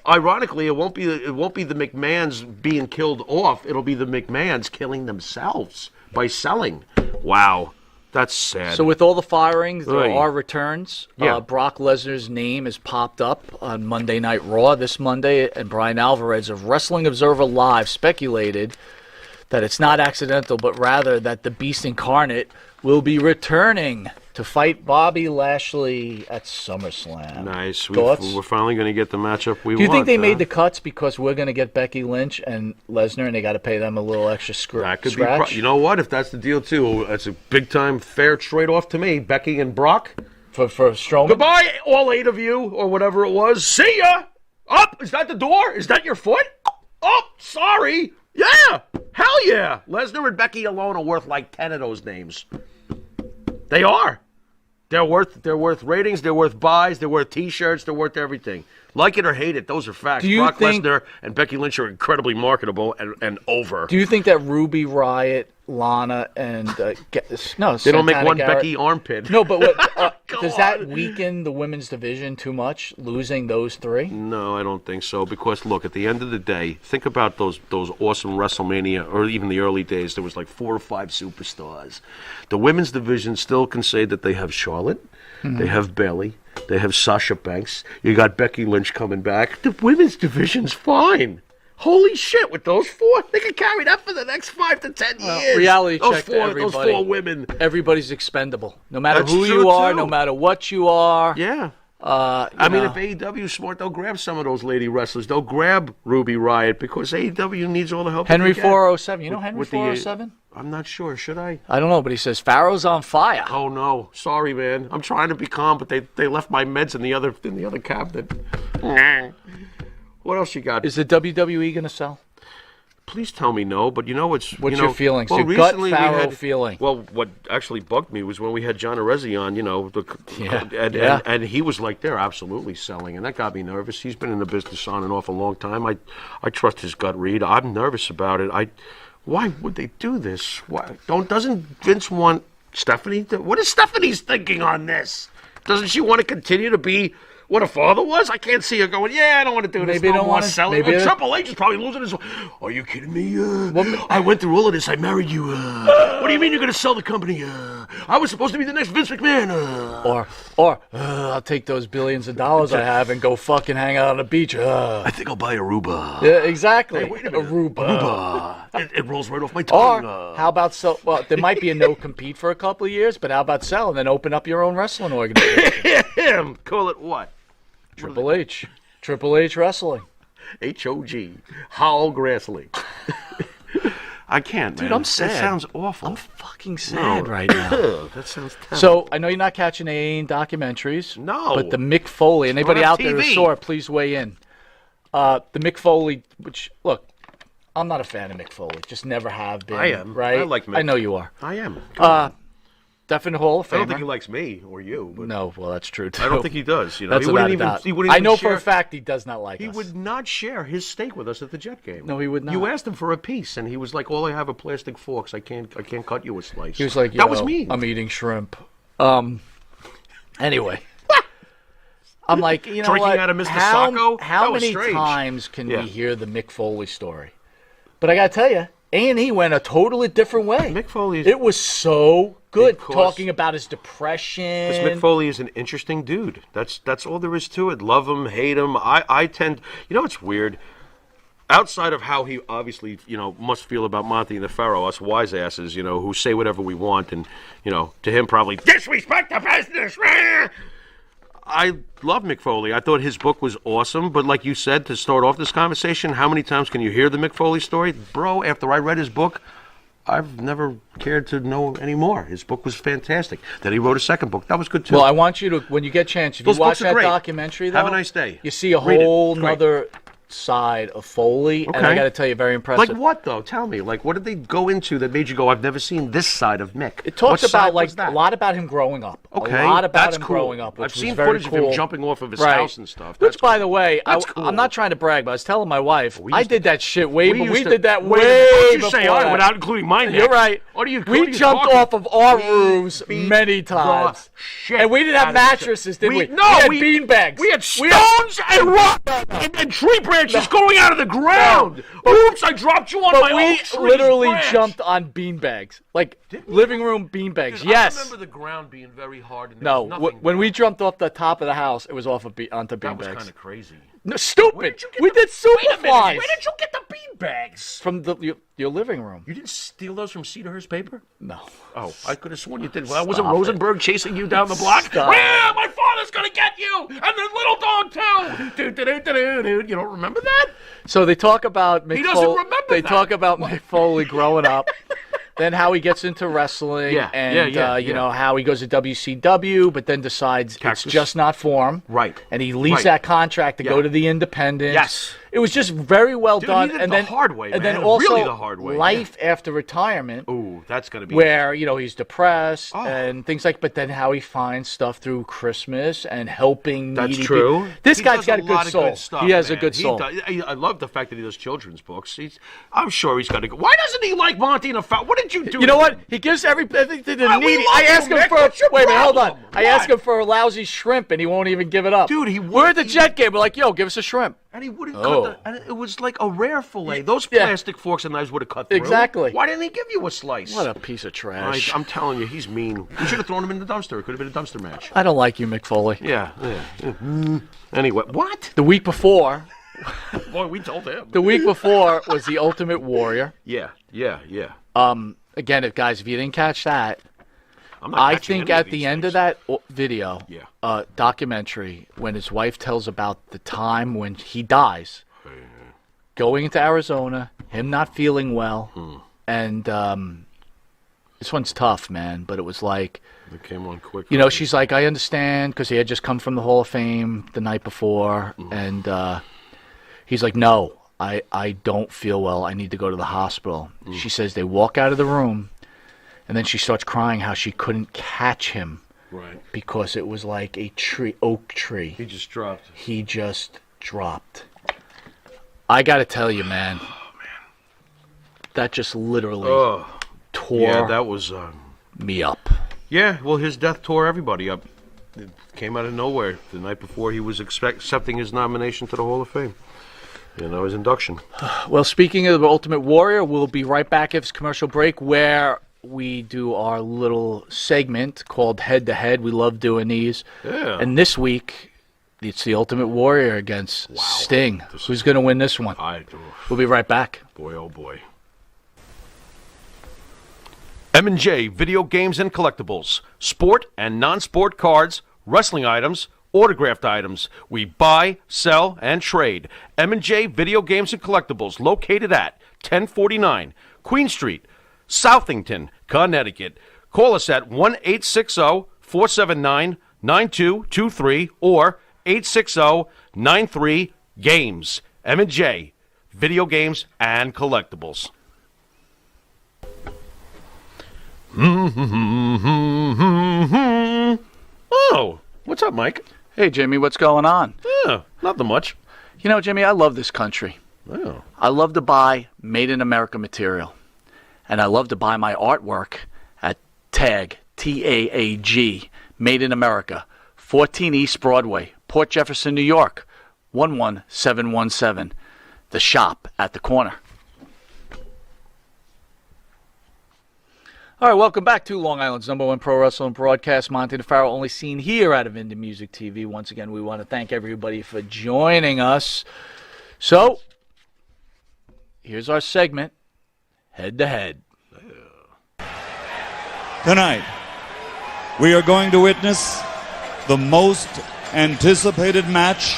Ironically, it won't be the McMahons being killed off. It'll be the McMahons killing themselves by selling. Wow, that's sad. So with all the firings, there Oy. are returns. Yeah. Brock Lesnar's name is popped up on Monday Night Raw this Monday, and Brian Alvarez of Wrestling Observer Live speculated that it's not accidental, but rather that the Beast Incarnate will be returning to fight Bobby Lashley at SummerSlam. Nice. Thoughts? We're finally going to get the matchup we want. Do you think they made the cuts because we're going to get Becky Lynch and Lesnar, and they got to pay them a little extra That could scratch? be. You know what? If that's the deal too, that's a big time fair trade off to me. Becky and Brock. For Strowman? Goodbye, all 8 of you, or whatever it was. See ya. Up. Is that the door? Is that your foot? Oh, sorry. Yeah. Hell yeah. Lesnar and Becky alone are worth like 10 of those names. They are. They're worth ratings. They're worth buys. They're worth T-shirts. They're worth everything. Like it or hate it, those are facts. Brock Lesnar and Becky Lynch are incredibly marketable and over. Do you think that Ruby Riott, Lana, and they Santana don't make one Garrett, Becky armpit? No, but what, does that weaken the women's division too much, losing those 3? No, I don't think so. Because look, at the end of the day, think about those awesome WrestleMania, or even the early days. There was like 4 or 5 superstars. The women's division still can say that they have Charlotte, they have Bayley, they have Sasha Banks. You got Becky Lynch coming back. The women's division's fine. Holy shit, with those 4, they can carry that for the next 5 to 10 years. Reality those check to 4, everybody. Those 4 women. Everybody's expendable. No matter That's who true, you are, too. no matter what you are. Yeah. I mean, if AEW's smart, they'll grab some of those lady wrestlers. They'll grab Ruby Riott because AEW needs all the help. Henry they can get. 407. You know Henry With the, 407? I'm not sure. Should I? I don't know, but he says Pharaoh's on fire. Oh no, sorry, man. I'm trying to be calm, but they left my meds in the other cabinet. What else you got? Is the WWE going to sell? Please tell me no, but you know what's your feelings? Well, Your gut recently Pharaoh feeling. Well, what actually bugged me was when we had John Arezzi on. And he was like, they're absolutely selling, and that got me nervous. He's been in the business on and off a long time. I trust his gut read. I'm nervous about it. Why would they do this? Why doesn't Vince want Stephanie? What is Stephanie's thinking on this? Doesn't she want to continue to be what her father was? I can't see her going, I don't want to do this. Maybe no don't more want to selling. maybe Triple H is probably losing his. Are you kidding me? I went through all of this. I married you. What do you mean you're going to sell the company? I was supposed to be the next Vince McMahon. Or I'll take those billions of dollars I have and go fucking hang out on the beach. I think I'll buy Aruba. Yeah, exactly. Hey, wait a minute. Aruba. It rolls right off my tongue. Or how about well, there might be a no compete for a couple of years, but how about sell and then open up your own wrestling organization? Call it what? Triple H. Triple H Wrestling. HOG. Howell Grassley. I can't, man. Dude, I'm sad. That sounds awful. I'm fucking sad right now. That sounds terrible. So, I know you're not catching documentaries. No. But the Mick Foley, anybody out there who TV. saw it, please weigh in. The Mick Foley, which, look, I'm not a fan of Mick Foley. Just never have been. I am. Right? I like Mick. I know you are. I am. Definite Hall of Famer. I don't think he likes me or you. But No, well, that's true, too. I don't think he does. That's he without wouldn't a even. doubt. He wouldn't I even know share, for a fact he does not like he us. would not share his steak with us at the Jet game. No, he would not. You asked him for a piece, and he was like, "All I have are plastic forks. I can't cut you a slice." He was like, "That was me." I'm eating shrimp. Anyway. I'm like, you know Drinking what? out of Mr. Sacco? How That was many strange. times can Yeah. we hear the Mick Foley story? But I got to tell you, A&E went a totally different way. Mick Foley. It was so good, Because- talking about his depression. Mick Foley is an interesting dude. That's all there is to it. Love him, hate him. I tend. You know what's weird? Outside of how he obviously, must feel about Monty and the Pharaoh, us wise asses, who say whatever we want, and to him probably disrespect the business. I love Mick Foley. I thought his book was awesome, but like you said, to start off this conversation, how many times can you hear the Mick Foley story? Bro, after I read his book, I've never cared to know any more. His book was fantastic. Then he wrote a second book. That was good, too. Well, I want you to, when you get a chance, if Those you watch books are that great. documentary, though, Have a nice day. you see a Read it. whole It's great. nother side of Foley, and I got to tell you, very impressive. Like what, though? Tell me. Like, what did they go into that made you go, I've never seen this side of Mick? It talks What side about, was that? a lot about him growing up. Okay, A lot about that's him cool. growing up, which I've was seen very footage of him cool. jumping off of his Right. house and stuff. Which, That's by cool. the way, That's cool. I'm not trying to brag, but I was telling my wife, We I used to- did that shit way, but we used to- did that wait a way minute, what'd you before say, all right, that. without including my neck? You're right. What are you? We jumped off of our roofs many times. And we didn't have mattresses, did we? No, we had beanbags. We had stones and rock and tree branches branches going out of the ground. Oops, I dropped you on my we oak tree's literally branch. jumped on beanbags, like living room beanbags. Yes. I remember the ground being very hard. And No, there was nothing when there. we jumped off the top of the house, it was off of onto That was beanbags. kind of crazy. No, stupid. Where did you get We the- did Wait a minute, Superflies where did you get the beanbags? from your living room. You didn't steal those from Cedarhurst paper? No. Oh, I could have sworn you did. Well, wasn't Stop Rosenberg chasing you down the block? Stop. Yeah, my father's gonna get you, and the little dog too. Do. You don't remember that? So they talk about Mick He doesn't remember They that. talk about Mick Foley growing up, then how he gets into wrestling, Yeah, and you know how he goes to WCW, but then decides Cactus. it's just not for him. Right. And he leaves Right. that contract to Yeah. go to the Independents. Yes. It was just very well Dude, done. he did and the then hard way, and man. then also Really the hard way, life after retirement. Ooh, that's gonna be Where he's depressed Oh. and things like, but then how he finds stuff through Christmas and helping. That's needy true. people. This He guy's does got a lot good of soul. stuff, He has a man. good soul. I love the fact that he does children's books. I'm sure he's got to go. Why doesn't he like Monty and the Foul? What did you do? You know to what? him? He gives everything to the Why, we needy. love I you, ask him Mick. for What's your wait a minute, hold on. problem? I ask What? him for a lousy shrimp, and he won't even give it up. Dude, he We're at the wouldn't- Jet game. We're like, yo, give us a shrimp. And he wouldn't Oh. cut the. And it was like a rare fillet. Those Yeah. plastic forks and knives would have cut through. Exactly. Why didn't he give you a slice? What a piece of trash. I'm telling you, he's mean. You should have thrown him in the dumpster. It could have been a dumpster match. I don't like you, Mick Foley. Yeah. Anyway, what? The week before, Boy, we told him. was the Ultimate Warrior. Yeah. Again, if you didn't catch that, I'm not I catching think any at of the these end things. of that video, Yeah. documentary, when his wife tells about the time when he dies, going into Arizona, him not feeling well, and this one's tough, man. But it was like, It came on quick. she's like, I understand, because he had just come from the Hall of Fame the night before, and he's like, no, I don't feel well. I need to go to the hospital. She says they walk out of the room, and then she starts crying how she couldn't catch him Right. because it was like a oak tree. He just dropped. He just dropped. I got to tell you, man, that just literally tore Yeah, that was. me up. Yeah, well, his death tore everybody up. It came out of nowhere the night before he was accepting his nomination to the Hall of Fame. His induction. Well, speaking of the Ultimate Warrior, we'll be right back after this commercial break where we do our little segment called Head to Head. We love doing these. Yeah. And this week, it's the Ultimate Warrior against Sting. Who's going to win this one? We'll be right back. Boy, oh boy. M&J Video Games and Collectibles. Sport and non-sport cards, wrestling items, autographed items. We buy, sell, and trade. M&J Video Games and Collectibles, located at 1049 Queen Street, Southington, Connecticut. Call us at 1-860-479-9223 or 860-93-GAMES. M&J Video Games and Collectibles. Oh, what's up, Mike? Hey, Jimmy, what's going on? Yeah, nothing much. Jimmy, I love this country. Oh. I love to buy made in America material. And I love to buy my artwork at TAG, T-A-A-G, Made in America, 14 East Broadway, Port Jefferson, New York, 11717. The shop at the corner. All right, welcome back to Long Island's #1 pro wrestling broadcast. Monty DeFaro, only seen here out of Indie Music TV. Once again, we want to thank everybody for joining us. So, here's our segment, Head to Head. Tonight, we are going to witness the most anticipated match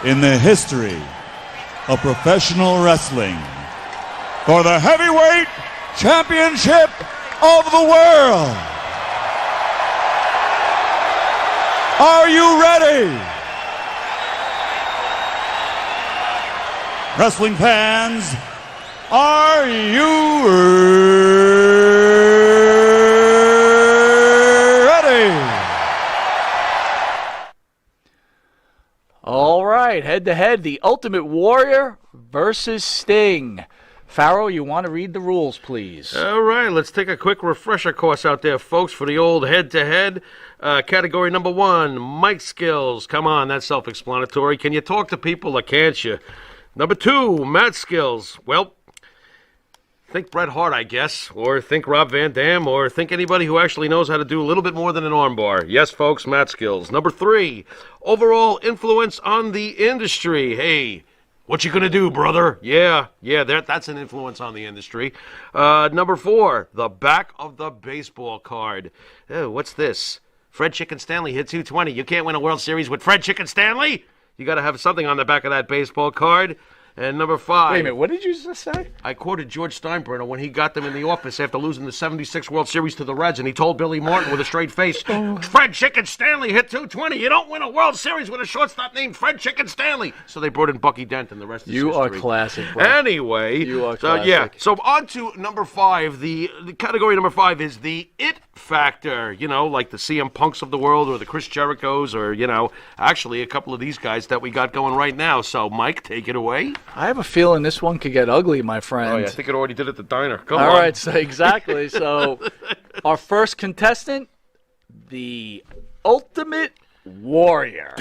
in the history of professional wrestling for the heavyweight championship of the world. Are you ready? Wrestling fans, are you ready? All right, head to head, the Ultimate Warrior versus Sting. Farrell, you want to read the rules, please? All right, let's take a quick refresher course out there, folks, for the old head-to-head. Category number 1, mic skills. Come on, that's self-explanatory. Can you talk to people or can't you? Number 2, mat skills. Well, think Bret Hart, I guess, or think Rob Van Dam, or think anybody who actually knows how to do a little bit more than an armbar. Yes, folks, mat skills. Number 3, overall influence on the industry. Hey, what you gonna do, brother? Yeah, that's an influence on the industry. Number 4, the back of the baseball card. Oh, what's this? Fred Chicken Stanley hit 220. You can't win a World Series with Fred Chicken Stanley? You got to have something on the back of that baseball card. And number 5. Wait a minute, what did you just say? I quoted George Steinbrenner when he got them in the office after losing the 76 World Series to the Reds, and he told Billy Martin with a straight face, Fred Chicken Stanley hit 220. You don't win a World Series with a shortstop named Fred Chicken Stanley. So they brought in Bucky Dent, and the rest is history. You are classic, bro. Anyway, You are classic. So on to number 5. The category number 5 is the it factor. You know, like the CM Punks of the world or the Chris Jerichos or, actually a couple of these guys that we got going right now. So, Mike, take it away. I have a feeling this one could get ugly, my friend. Oh, yeah, I think it already did at the diner. Come All on. right, so exactly. So our first contestant, the Ultimate Warrior.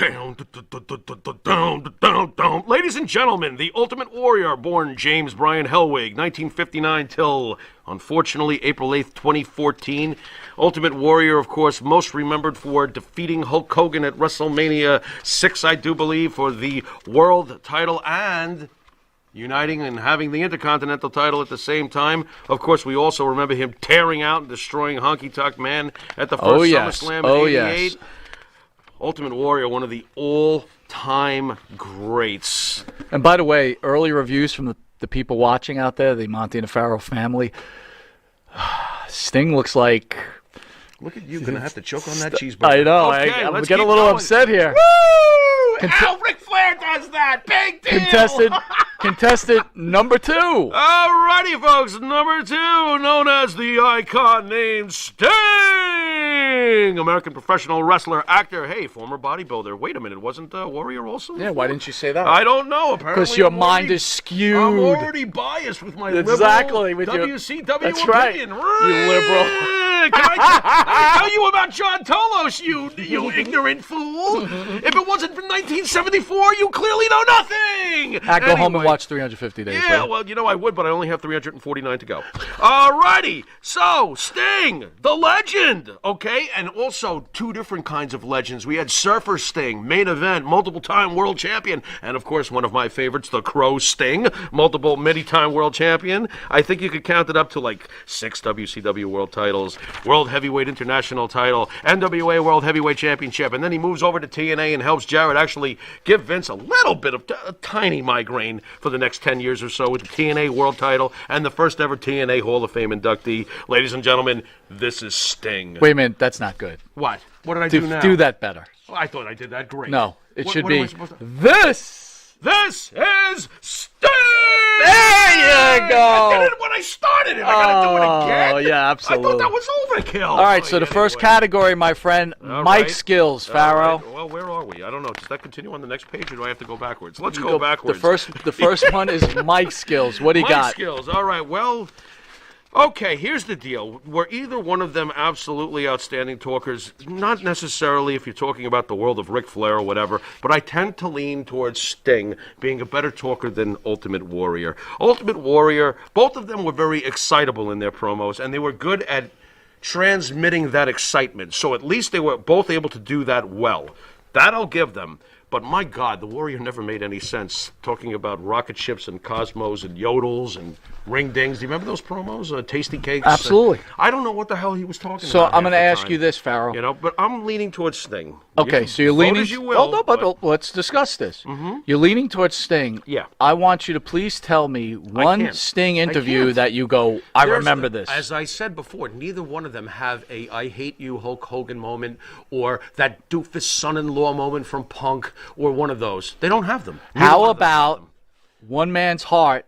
Ladies and gentlemen, the Ultimate Warrior, born James Bryan Hellwig, 1959 till, unfortunately, April 8th, 2014. Ultimate Warrior, of course, most remembered for defeating Hulk Hogan at WrestleMania 6, I do believe, for the world title and uniting and having the Intercontinental title at the same time. Of course, we also remember him tearing out and destroying Honky Tonk Man at the first SummerSlam in '88. Yes. Ultimate Warrior, one of the all-time greats. And by the way, early reviews from the people watching out there, the Monty and the Farrell family, Sting looks like... Look at you, going to have to choke on that cheeseburger. I know, Okay, I'm let's getting a keep little going. upset here. Woo! How Ric Flair does that! Big deal! Contestant number 2. Alrighty, folks, number 2, known as the icon named Sting! American professional wrestler, actor, hey, former bodybuilder. Wait a minute, wasn't Warrior also? Yeah, why didn't you say that? I don't know, apparently. Because your I'm mind already- is skewed. I'm already biased with my Exactly, liberal with your- WCW That's right, opinion. you liberal. Can I tell you about John Tolos, you ignorant fool? If it wasn't for 1974, you clearly know nothing! Go home and Anyway. watch 350 Days. Yeah, right? well, I would, but I only have 349 to go. Alrighty, so Sting, the legend, okay? And also 2 different kinds of legends. We had Surfer Sting, main event, multiple-time world champion, and of course one of my favorites, the Crow Sting, multiple many-time world champion. I think you could count it up to like 6 WCW world titles, World Heavyweight International title, NWA World Heavyweight Championship, and then he moves over to TNA and helps Jarrett actually give Vince a little bit of a tiny migraine for the next 10 years or so with the TNA World title and the first ever TNA Hall of Fame inductee. Ladies and gentlemen, this is Sting. Wait a minute, that's not good. What? What did I do now? Do that better. Oh, I thought I did that great. No, it should what am be I supposed to... this. This is Sting! There you go. I did it when I started it. I gotta do it again. Oh, yeah, absolutely. I thought that was overkill. All right, so the first category, my friend, All mic right. skills, All Farrell. right. Well, where are we? I don't know. Does that continue on the next page, or do I have to go backwards? Let's go backwards. The first one is mic skills. What do you My got? skills. All right. Well, okay. Here's the deal. Were either one of them absolutely outstanding talkers? Not necessarily if you're talking about the world of Ric Flair or whatever, but I tend to lean towards Sting being a better talker than Ultimate Warrior. Ultimate Warrior, both of them were very excitable in their promos, and they were good at transmitting that excitement. So at least they were both able to do that well. That I'll give them. But my God, the Warrior never made any sense. Talking about rocket ships and cosmos and yodels and ring dings. Do you remember those promos? Tasty cakes? Absolutely. I don't know what the hell he was talking So about. I'm going to half the ask time. you this, Farrell. You know, but I'm leaning towards Sting. Okay, so you're vote leaning. as you will, oh no, but let's discuss this. Mm-hmm. You're leaning towards Sting. Yeah. I want you to please tell me one can't. Sting I interview can't. that you go, I There's- remember this. As I said before, neither one of them have a I hate you Hulk Hogan moment or that doofus son-in-law moment from Punk or one of those. They don't have them. Neither How one of them have about them. one man's heart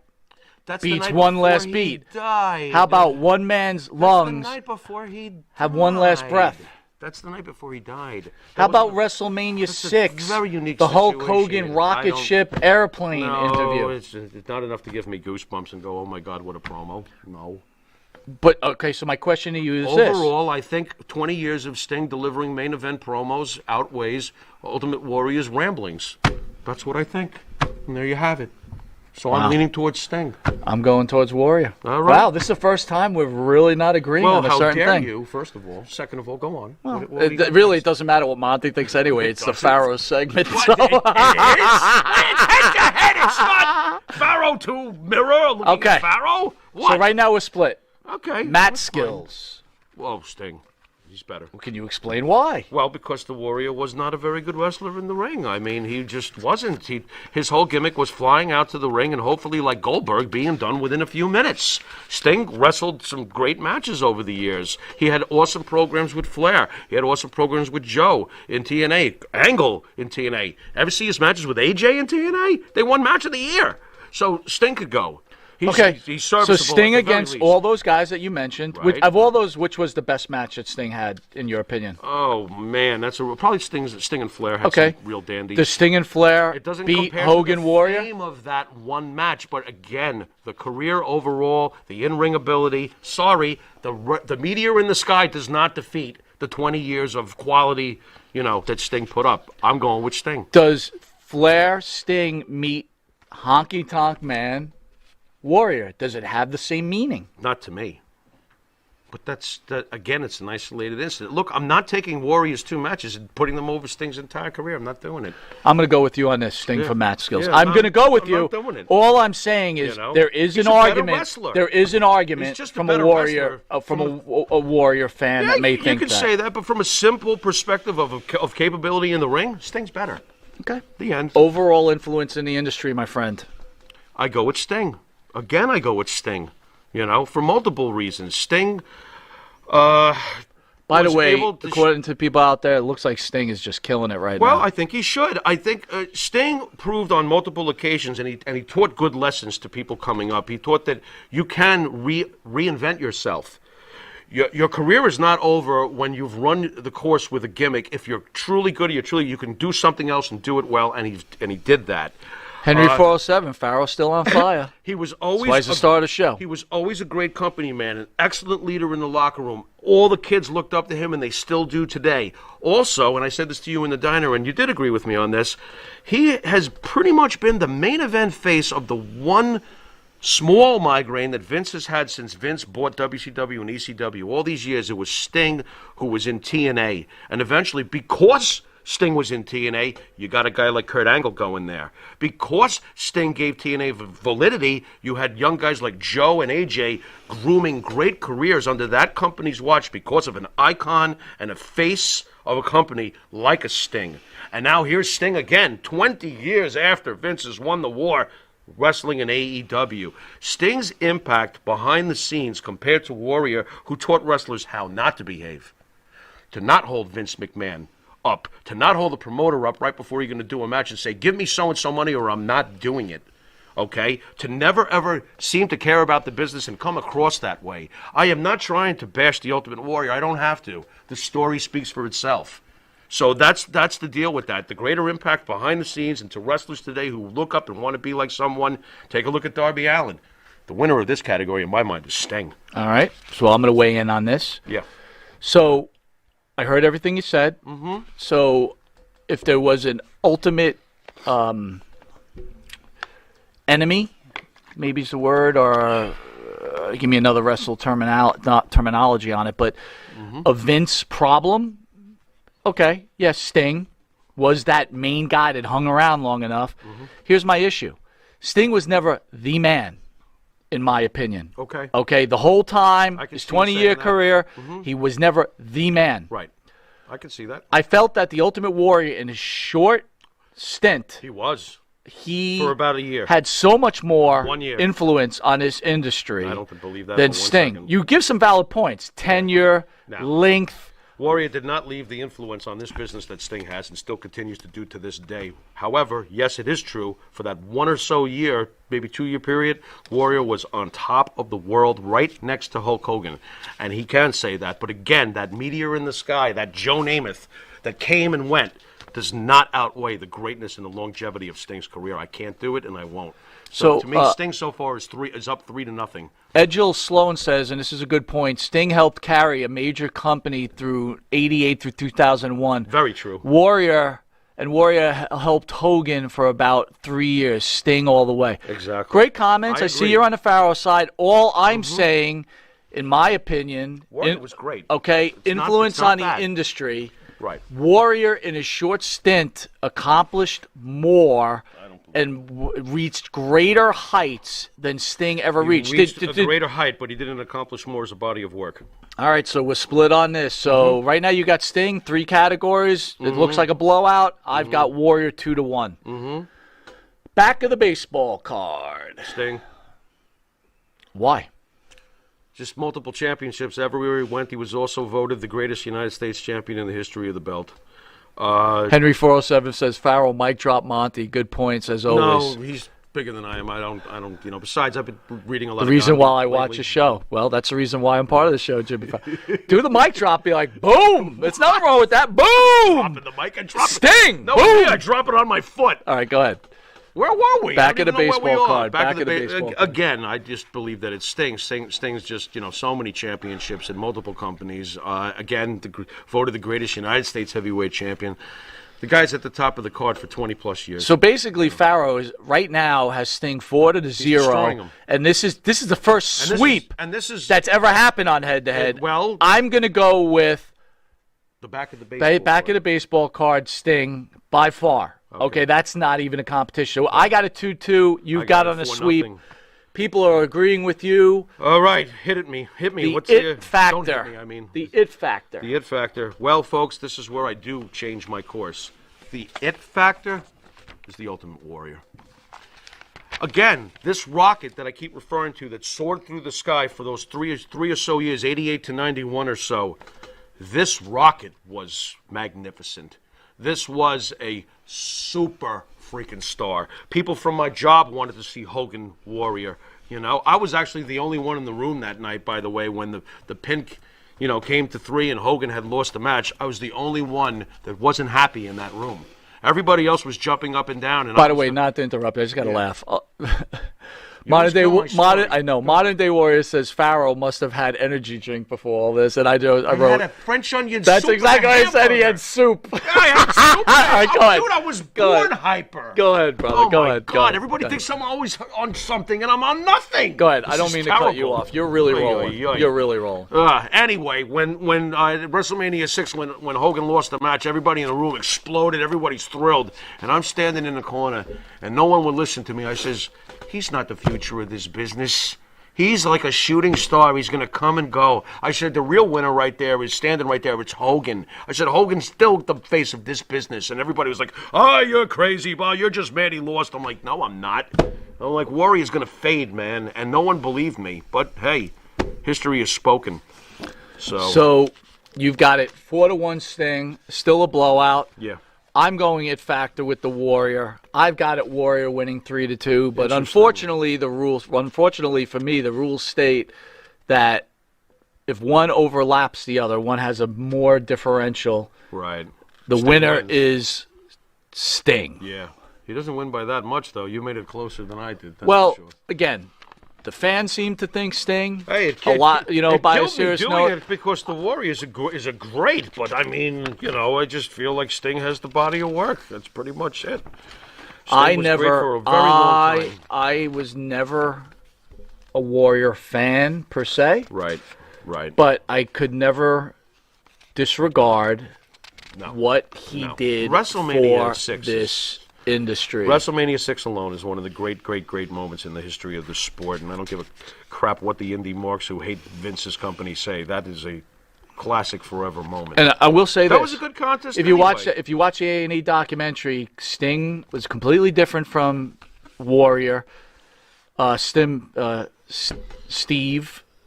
That's the beats night one before last he beat? died. How about one man's That's lungs the night before he have one last died. breath? That's the night before he died. How about WrestleMania 6? Very unique The Hulk situation. Hogan rocket ship airplane interview. It's not enough to give me goosebumps and go, oh my God, what a promo. No. But, okay, so my question to you is Overall, I think 20 years of Sting delivering main event promos outweighs Ultimate Warrior's ramblings. That's what I think. And there you have it. So I'm leaning towards Sting. I'm going towards Warrior. All right. Wow, this is the first time we're really not agreeing on a certain thing. Well, how dare you, first of all. Second of all, go on. Well, it doesn't matter what Monty thinks anyway. It's the Pharaoh segment. So. It's head-to-head. It's not Pharaoh to Mirror looking at Pharaoh. What? So right now we're split. Okay. Mat skills. Whoa, Sting. He's better. Well, can you explain why? Well, because the Warrior was not a very good wrestler in the ring. I mean, he just wasn't. His whole gimmick was flying out to the ring and hopefully, like Goldberg, being done within a few minutes. Sting wrestled some great matches over the years. He had awesome programs with Flair. He had awesome programs with Joe in TNA, Angle in TNA. Ever see his matches with AJ in TNA? They won Match of the Year. So Sting could go. He's serviceable. So Sting at the very against least. all those guys that you mentioned. Right. Of all those, which was the best match that Sting had, in your opinion? Oh man, that's probably Sting and Flair had some real dandies. The Sting and Flair It doesn't beat compare Hogan to the Warrior. fame of that one match, but again, the career overall, the in-ring ability. Sorry, the meteor in the sky does not defeat the 20 years of quality, that Sting put up. I'm going with Sting. Does Flair Sting meet Honky Tonk Man Warrior? Does it have the same meaning? Not to me. But again, it's an isolated incident. Look, I'm not taking Warrior's 2 matches and putting them over Sting's entire career. I'm not doing it. I'm going to go with you on this, Sting, for match skills. Yeah, I'm going to go with I'm you. not doing it. All I'm saying is there is He's an a better argument. wrestler. There is an argument He's just a from a better Warrior, wrestler. from a Warrior fan that may think you can say that, but from a simple perspective of capability in the ring, Sting's better. Okay. The end. Overall influence in the industry, my friend. I go with Sting. Again, I go with Sting. For multiple reasons. Sting. By the way, able to according to people out there, it looks like Sting is just killing it right now. Well, I think he should. I think Sting proved on multiple occasions, and he taught good lessons to people coming up. He taught that you can reinvent yourself. Your career is not over when you've run the course with a gimmick. If you're truly good, you can do something else and do it well, and he did that. Henry 407, Pharaoh's still on fire. He was always That's why he's the star of the show. He was always a great company man, an excellent leader in the locker room. All the kids looked up to him, and they still do today. Also, and I said this to you in the diner, and you did agree with me on this, he has pretty much been the main event face of the one small migraine that Vince has had since Vince bought WCW and ECW. All these years, it was Sting who was in TNA. And eventually, because Sting was in TNA, you got a guy like Kurt Angle going there. Because Sting gave TNA validity, you had young guys like Joe and AJ grooming great careers under that company's watch because of an icon and a face of a company like a Sting. And now here's Sting again, 20 years after Vince has won the war, wrestling in AEW. Sting's impact behind the scenes compared to Warrior, who taught wrestlers how not to behave, to not hold Vince McMahon up, to not hold the promoter up right before you're going to do a match and say, give me so-and-so money or I'm not doing it. Okay? To never, ever seem to care about the business and come across that way. I am not trying to bash the Ultimate Warrior. I don't have to. The story speaks for itself. So that's the deal with that. The greater impact behind the scenes and to wrestlers today who look up and want to be like someone, take a look at Darby Allin. The winner of this category, in my mind, is Sting. All right. So I'm going to weigh in on this. Yeah. So I heard everything you said. Mm-hmm. So if there was an ultimate enemy, maybe is the word, or give me another not terminology on it, but a Vince problem, okay, yes, Sting was that main guy that hung around long enough. Here's my issue. Sting was never the man, in my opinion. Okay. Okay, the whole time, his see you saying 20-year that. career, he was never the man. Right. I can see that. I felt that the Ultimate Warrior, in his short stint, He was. he For about a year. had so much more 1 year. influence on this industry I don't believe that than for 1 Sting. second. You give some valid points. Tenure, No. length, Warrior did not leave the influence on this business that Sting has and still continues to do to this day. However, yes, it is true, for that 1 or so year, maybe 2-year period, Warrior was on top of the world right next to Hulk Hogan. And he can say that. But again, that meteor in the sky, that Joe Namath that came and went, does not outweigh the greatness and the longevity of Sting's career. I can't do it, and I won't. So to me, Sting so far is up 3-0. Edgil Sloan says, and this is a good point, Sting helped carry a major company through 88 through 2001. Very true. Warrior helped Hogan for about 3 years. Sting all the way. Exactly. Great comments. I see agree. you're on the Pharaoh side. All I'm saying, in my opinion, Warrior was great. Okay, influence not on bad. the industry. Right. Warrior, in his short stint, accomplished more and reached greater heights than Sting ever reached. He reached a greater height, but he didn't accomplish more as a body of work. All right, so we're split on this. So right now you got Sting, 3 categories. It looks like a blowout. I've got Warrior 2-1. Back of the baseball card. Sting. Why? Just multiple championships everywhere he went. He was also voted the greatest United States champion in the history of the belt. Henry 407 says Farrell, mic drop Monty. Good points as always. No, he's bigger than I am. I don't. Besides, I've been reading a lot. The reason why I lately. watch a show. Well, that's the reason why I'm part of the show, Jimmy. Do the mic drop. Be like, boom. There's nothing wrong with that. Boom. Dropping the mic and drop Sting. it. No, Boom. I drop it on my foot. All right, go ahead. Where were we? Back I of the don't even know where we baseball are. card. Back of the baseball card. Again, I just believe that it's Sting. Sting's just, so many championships in multiple companies. Again, voted the greatest United States heavyweight champion. The guy's at the top of the card for 20-plus years. So basically, Farrow right now has Sting 4-0, destroying him. and this is the first sweep that's ever happened on head-to-head. Well, I'm going to go with the back of the baseball back of the baseball card, Sting by far. Okay, that's not even a competition. So I got a 2-2. You've got on a sweep. People are agreeing with you. All right, hit me. The What's it factor. Don't hit me, I mean. The it factor. The it factor. Well, folks, this is where I do change my course. The it factor is the Ultimate Warrior. Again, this rocket that I keep referring to that soared through the sky for those three or so years, 88 to 91 or so, this rocket was magnificent. This was a super freaking star. People from my job wanted to see Hogan Warrior. I was actually the only one in the room that night, by the way, when the pin, came to 3 and Hogan had lost the match. I was the only one that wasn't happy in that room. Everybody else was jumping up and down. And By the way, not to interrupt, I just got to laugh. Modern Day Warrior says Farrell must have had energy drink before all this, and I wrote. Had a French onion That's soup. exactly what I said. He had soup. Yeah, I had soup. All right, go ahead. Dude, I was born hyper. Go ahead, brother. Oh go my ahead. God! Go ahead. Everybody thinks I'm always on something, and I'm on nothing. Go ahead. This I don't is mean to cut you terrible. off. You're really rolling. You're really rolling. Anyway, when WrestleMania 6, when Hogan lost the match, everybody in the room exploded. Everybody's thrilled, and I'm standing in the corner, and no one would listen to me. I says, he's not the future of this business. He's like a shooting star. He's going to come and go. I said, the real winner right there is standing right there. It's Hogan. I said, Hogan's still the face of this business. And everybody was like, oh, you're crazy, Bob. You're just mad he lost. I'm like, no, I'm not. I'm like, Warrior's going to fade, man. And no one believed me. But, hey, history is spoken. So you've got it 4-1 Sting, still a blowout. Yeah. I'm going it factor with the Warrior. I've got it Warrior winning 3-2, but unfortunately for me, the rules state that if one overlaps the other, one has a more differential. Right. The Sting winner wins. is Sting. Yeah. He doesn't win by that much, though. You made it closer than I did. That's for sure. Again, the fans seem to think Sting Hey, a lot, by a killed serious me doing note. it because the Warrior is a great, but I mean, I just feel like Sting has the body of work. That's pretty much it. Sting was great for a very long time. I was never a Warrior fan per se. Right. But I could never disregard what he did WrestleMania for 6 this industry. WrestleMania 6 alone is one of the great moments in the history of the sport, and I don't give a crap what the indie marks who hate Vince's company say. That is a classic forever moment. And I will say that this. was a good contest. If you watch the A&E documentary, Sting was completely different from Warrior. Steve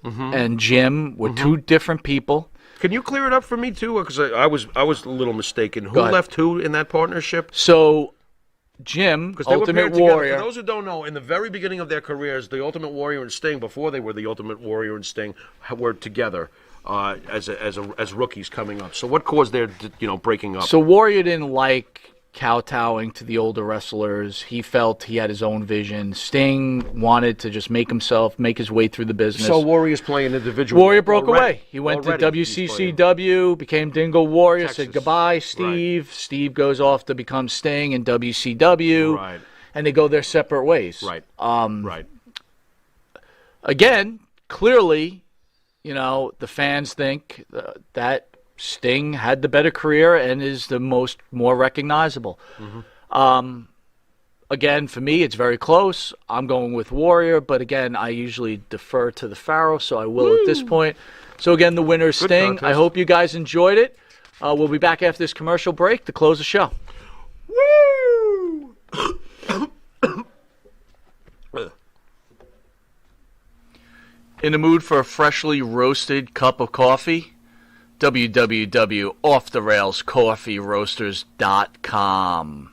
and Jim were two different people. Can you clear it up for me too? Because I was a little mistaken. Who Go ahead. left who in that partnership? So, Jim, Because they were Ultimate paired together. Warrior. For those who don't know, in the very beginning of their careers, the Ultimate Warrior and Sting, before they were the Ultimate Warrior and Sting, were together as rookies coming up. So what caused their breaking up? So Warrior didn't like kowtowing to the older wrestlers. He felt he had his own vision. Sting wanted to just make his way through the business. So Warrior's playing individual. Warrior broke already. away. He went to Already he's playing. WCCW, became Dingo Warrior, Texas. said goodbye, Steve. Right. Steve goes off to become Sting in WCW. Right. And they go their separate ways. Right. Right. Again, clearly, the fans think that Sting had the better career and is the more recognizable. Mm-hmm. Again, for me, it's very close. I'm going with Warrior, but again, I usually defer to the Pharaoh, so I will at this point. So again, the winner is Sting. Contest. I hope you guys enjoyed it. We'll be back after this commercial break to close the show. Woo! In the mood for a freshly roasted cup of coffee? www.offtherailscoffeeroasters.com.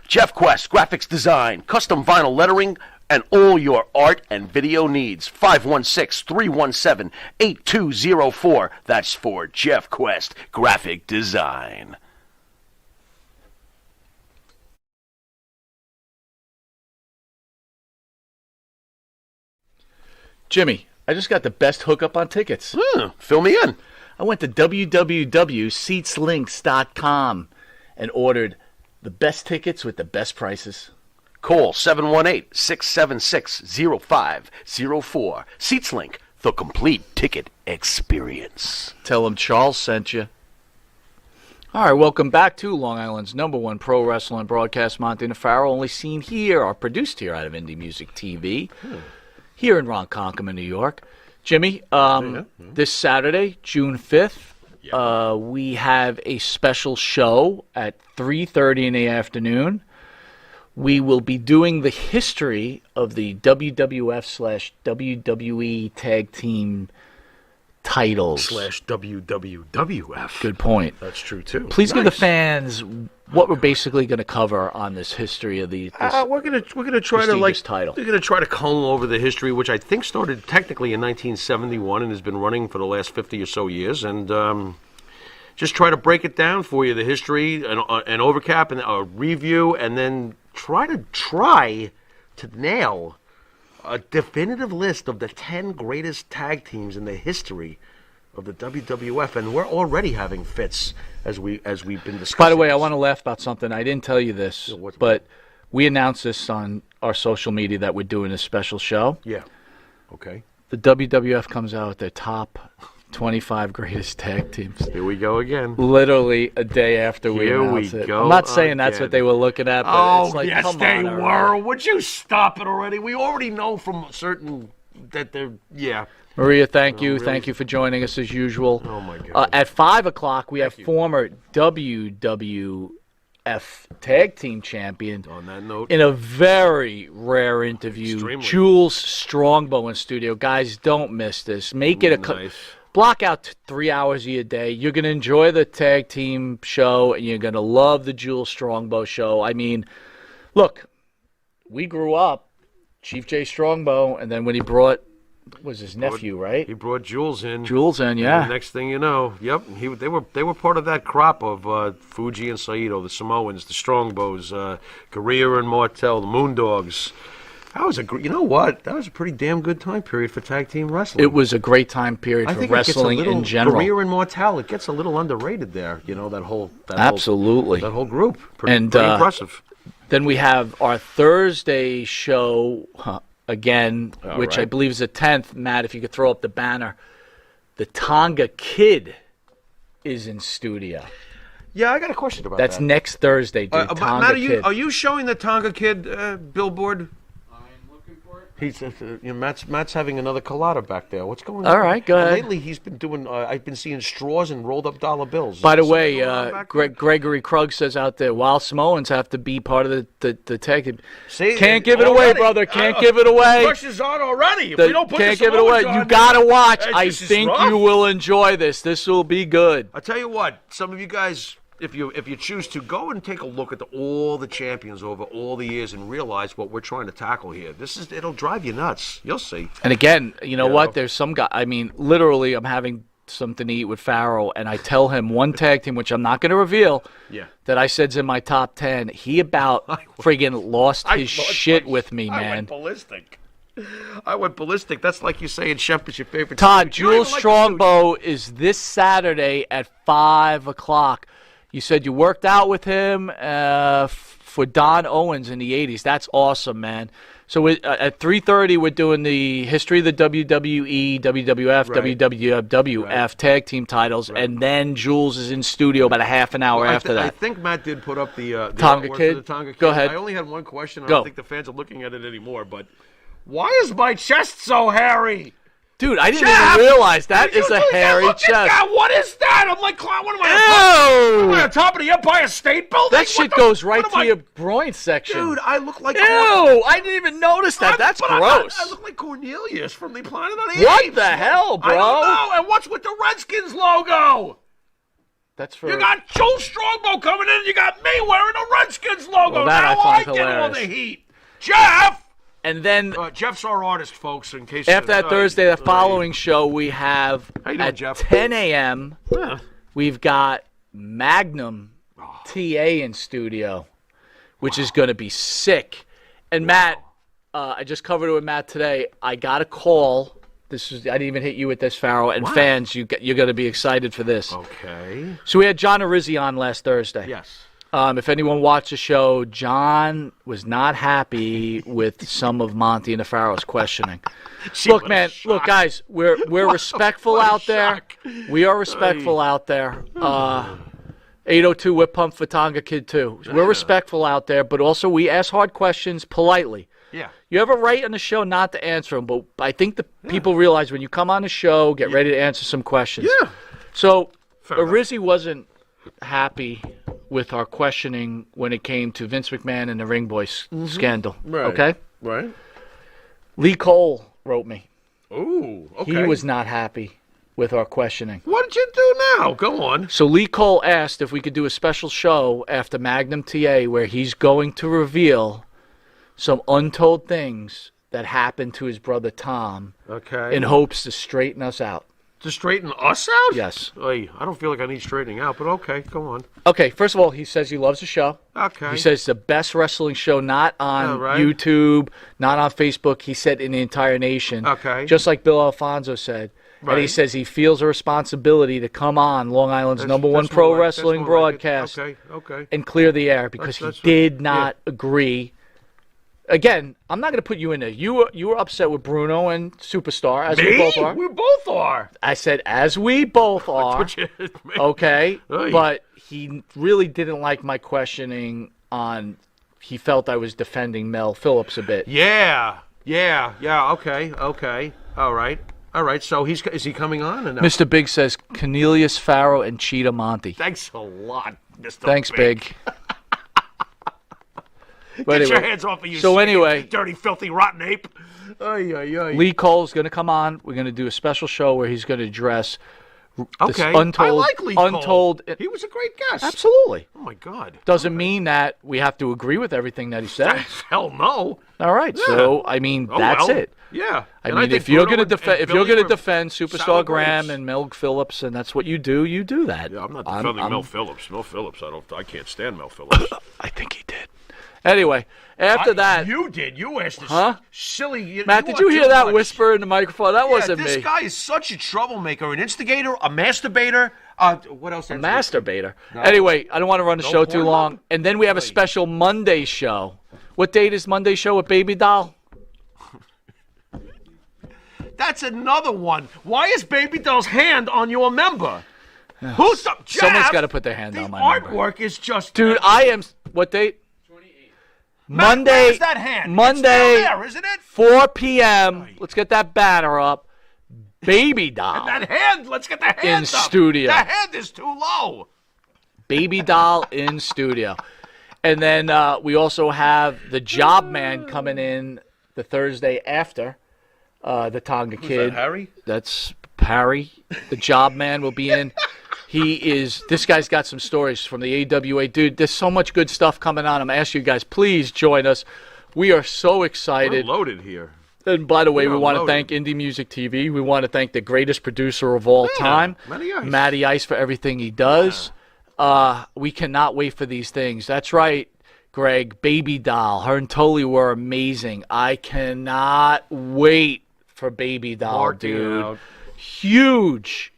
Jeff Quest, graphics design, custom vinyl lettering, and all your art and video needs. 516-317-8204. That's for Jeff Quest, graphic design. Jimmy, I just got the best hookup on tickets. Fill me in. I went to www.seatslinks.com and ordered the best tickets with the best prices. Call 718-676-0504. SeatsLink, the complete ticket experience. Tell them Charles sent you. All right, welcome back to Long Island's #1 pro wrestling broadcast. Monty and Farrell, only seen here or produced here out of Indie Music TV, here in Ronkonkoma, New York. Jimmy, this Saturday, June 5th, we have a special show at 3:30 in the afternoon. We will be doing the history of the WWF/WWE Tag Team titles. /WWWF. Good point. That's true, too. Please give the fans what we're basically going to cover on this history of the we're gonna try to title. We're gonna try to comb over the history, which I think started technically in 1971 and has been running for the last 50 or so years, and just try to break it down for you, the history, an overcap and a review, and then try to nail a definitive list of the 10 greatest tag teams in the history of the WWF, and we're already having fits as we've been discussing. By the way, I want to laugh about something. I didn't tell you this, but we announced this on our social media that we're doing a special show. Yeah. Okay. The WWF comes out with their top 25 greatest tag teams. Here we go again. Literally a day after we announced it. I'm not saying that's what they were looking at, but it's like, yes, come they on. were. Already. Would you stop it already? We already know from certain that they're, yeah. Maria, thank you. Really? Thank you for joining us as usual. Oh, my God. At 5 o'clock, we have former WWF Tag Team Champion. On that note. In a very rare interview, Extremely. Jules Strongbow in studio. Guys, don't miss this. Make it Nice. block out 3 hours of your day. You're going to enjoy the tag team show, and you're going to love the Jules Strongbow show. I mean, look, we grew up, Chief J. Strongbow, and then when he brought, was his nephew, right? He brought Jules in. Jules in, yeah. And the next thing you know, yep, they were part of that crop of Fuji and Saito, the Samoans, the Strongbows, Gurria and Martel, the Moondogs. That was you know what? That was a pretty damn good time period for tag team wrestling. It was a great time period for wrestling in general. Gurria and Martel, it gets a little underrated there. You know, that whole Absolutely. that whole group. Pretty impressive. Then we have our Thursday show again, which I believe is the 10th. Matt, if you could throw up the banner. The Tonga Kid is in studio. Yeah, I got a question about that. That's next Thursday, dude. Tonga Matt, Kid. are you showing the Tonga Kid billboard? I'm looking for it. He's Matt's having another colada back there. What's going on? All right, go ahead. Lately, he's been doing. I've been seeing straws and rolled up dollar bills. By the Is there way, something going on back there? Gregory Krug says out there, while Samoans have to be part of the tag team. See, Can't give it away, already, brother. Can't give it away. Pressure's on already. If we don't put Can't the give it away. Samoans You on, gotta watch. I this is think rough. you will enjoy this. This will be good. I tell you what, some of you guys, if you choose to, go and take a look at all the champions over all the years and realize what we're trying to tackle here. It'll drive you nuts. You'll see. And again, you know Yeah. what? There's some guy. I mean, literally, I'm having something to eat with Pharaoh, and I tell him one tag team, which I'm not going to reveal, Yeah. that I said's in my top 10. He about friggin' lost his shit with me, I man. went ballistic. That's like you saying Shep is your favorite. Todd, team. You don't Jules even like the Strongbow is this Saturday at 5 o'clock. You said you worked out with him for Don Owens in the 80s. That's awesome, man. So at 3:30, we're doing the history of the WWE, WWF, Right. WWF tag team titles, and then Jules is in studio about a half an hour after I that. think Matt did put up the Tonga artwork Kid? For the Tonga Kid. Go ahead. I only had one question. I Go. don't think the fans are looking at it anymore. But why is my chest so hairy? Dude, I didn't Jeff! even realize that is a Look at hairy that. chest. What is that? I'm like, what am I? Am I Ew! on top of the Empire State Building? That shit goes right what to am I- your groin section. Dude, I look like Ew! I didn't even notice that. That's but gross. I look like Cornelius from the Planet of the What Apes. the hell, bro? I don't know. And what's with the Redskins logo? That's for You got Jules Strongbow coming in, and you got me wearing a Redskins logo. Well, that I now find get all hilarious. the heat. Jeff! and then Jeff's our artist, folks, in case... after that Thursday, the following show, we have How you doing, at Jeff? 10 a.m., Yeah. we've got Magnum TA in studio, which is going to be sick. And Matt, I just covered it with Matt today. I got a call. I didn't even hit you with this, Pharaoh. And fans, you're going to be excited for this. Okay. So we had John Arizzi on last Thursday. Yes. If anyone watched the show, John was not happy with some of Monty and the Pharaoh's questioning. Look, man, look, guys, we're respectful what a out there. shock. We are respectful out there. 802 Whip Pump for Tonga Kid too. We're respectful out there, but also we ask hard questions politely. Yeah. You have a right on the show not to answer them, but I think the people realize when you come on the show, get ready to answer some questions. Yeah. So Fair enough. Arizzi wasn't happy with our questioning when it came to Vince McMahon and the Ring Boys scandal. Right. Okay? Right. Lee Cole wrote me. Ooh, okay. He was not happy with our questioning. What did you do now? Go on. So Lee Cole asked if we could do a special show after Magnum TA where he's going to reveal some untold things that happened to his brother Tom Okay. in hopes to straighten us out. To straighten us out? Yes. Oy, I don't feel like I need straightening out, but okay, go on. Okay, first of all, he says he loves the show. Okay. He says it's the best wrestling show, not on Yeah, right. YouTube, not on Facebook. He said in the entire nation. Okay. Just like Bill Alfonso said. And he Right. says he feels a responsibility to come on Long Island's number one That's pro more like- that's wrestling more like it. broadcast Okay. and clear the air because That's he did right. not agree. Again, I'm not going to put you in there. You were upset with Bruno and Superstar, as we both are. We both are. I said, as we both are. What you- Okay, Oy. but he really didn't like my questioning on. He felt I was defending Mel Phillips a bit. Yeah. Okay. All right. So is he coming on? Or no? Mr. Big says Cornelius Farrow and Cheetah Monty. Thanks a lot, Mr. Thanks, Big. But Get your anyway, hands off of you. so stinking, anyway- dirty, filthy, rotten ape. Ay. Lee Cole's going to come on. We're going to do a special show where he's going to address this Okay. untold. I like Lee Cole. Untold. He was a great guest. Absolutely. Oh my God. Doesn't mean that we have to agree with everything that he says. Hell no. All right. So I mean, that's well, it. Yeah. I And mean, think if you're Bruno going to and defend, if you're Billy going to were defend Superstar sour Graham grapes. and Mel Phillips, and that's what you do that. Yeah, I'm not defending Mel Phillips. Mel Phillips, I can't stand Mel Phillips. I think he did. Anyway, after that, You did. You asked this Huh? silly. Matt, did you hear that whisper in the microphone? That wasn't this me. guy is such a troublemaker, an instigator, a masturbator. What else? Masturbator. Anyway, I don't want to run the show too porn long. hub? And then we have a special Monday show. What date is Monday show with Baby Doll? That's another one. Why is Baby Doll's hand on your member? Who's up? Someone's Jeff, got to put their hand the on my member. artwork is just. Dude, I am. What date? Monday. Where's that hand? Monday, It's still there, isn't it? 4 p.m. Let's get that banner up. Baby doll. That hand. Let's get the hand In up. studio. The hand is too low. Baby doll in studio. And then we also have the job man coming in the Thursday after the Tonga Kid. that, Harry? That's Harry. The job man will be in. This guy's got some stories from the AWA. Dude, there's so much good stuff coming on. I'm going to ask you guys, please join us. We are so excited. We're loaded here. And by the way, we want to loaded. thank Indie Music TV. We want to thank the greatest producer of all time, Matty Ice, for everything he does. We cannot wait for these things. That's right, Greg. Baby Doll. Her and Toli were amazing. I cannot wait for Baby Doll, dude. Huge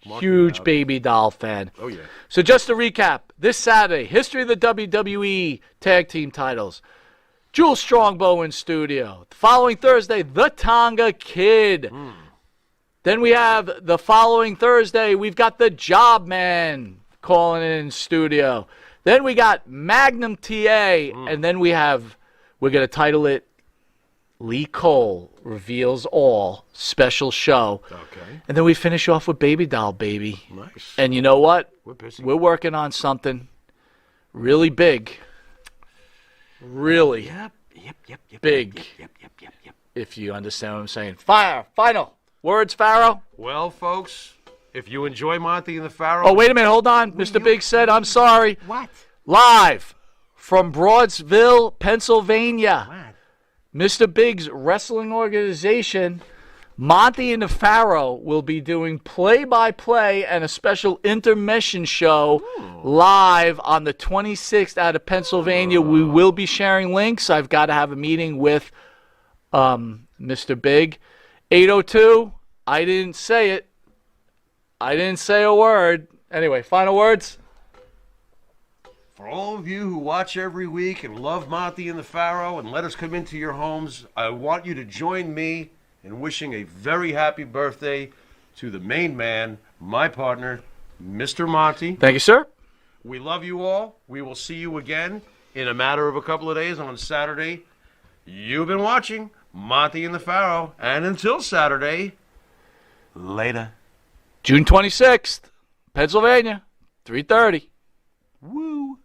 Baby Doll fan. Oh, yeah. So just to recap, this Saturday, history of the WWE Tag Team titles. Jules Strongbow in studio. The following Thursday, the Tonga Kid. Then we have the following Thursday, we've got the Job Man calling in studio. Then we got Magnum TA, and then we're going to title it Lee Cole Reveals All, special show. Okay. And then we finish off with Baby Doll, baby. Nice. And you know what? We're busy. We're working on something really big. Really big, if you understand what I'm saying. Final words, Pharaoh. Well, folks, if you enjoy Monty and the Pharaoh... Oh, wait a minute. Hold on. Mr. Big said, I'm sorry. What? Live from Broadsville, Pennsylvania. Mr. Big's wrestling organization, Monty and the Pharaoh, will be doing play-by-play and a special intermission show live on the 26th out of Pennsylvania. We will be sharing links. I've got to have a meeting with Mr. Big. 802, I didn't say it. I didn't say a word. Anyway, final words. For all of you who watch every week and love Monty and the Pharaoh and let us come into your homes, I want you to join me in wishing a very happy birthday to the main man, my partner, Mr. Monty. Thank you, sir. We love you all. We will see you again in a matter of a couple of days on Saturday. You've been watching Monty and the Pharaoh, and until Saturday, later. June 26th, Pennsylvania, 3:30. Woo!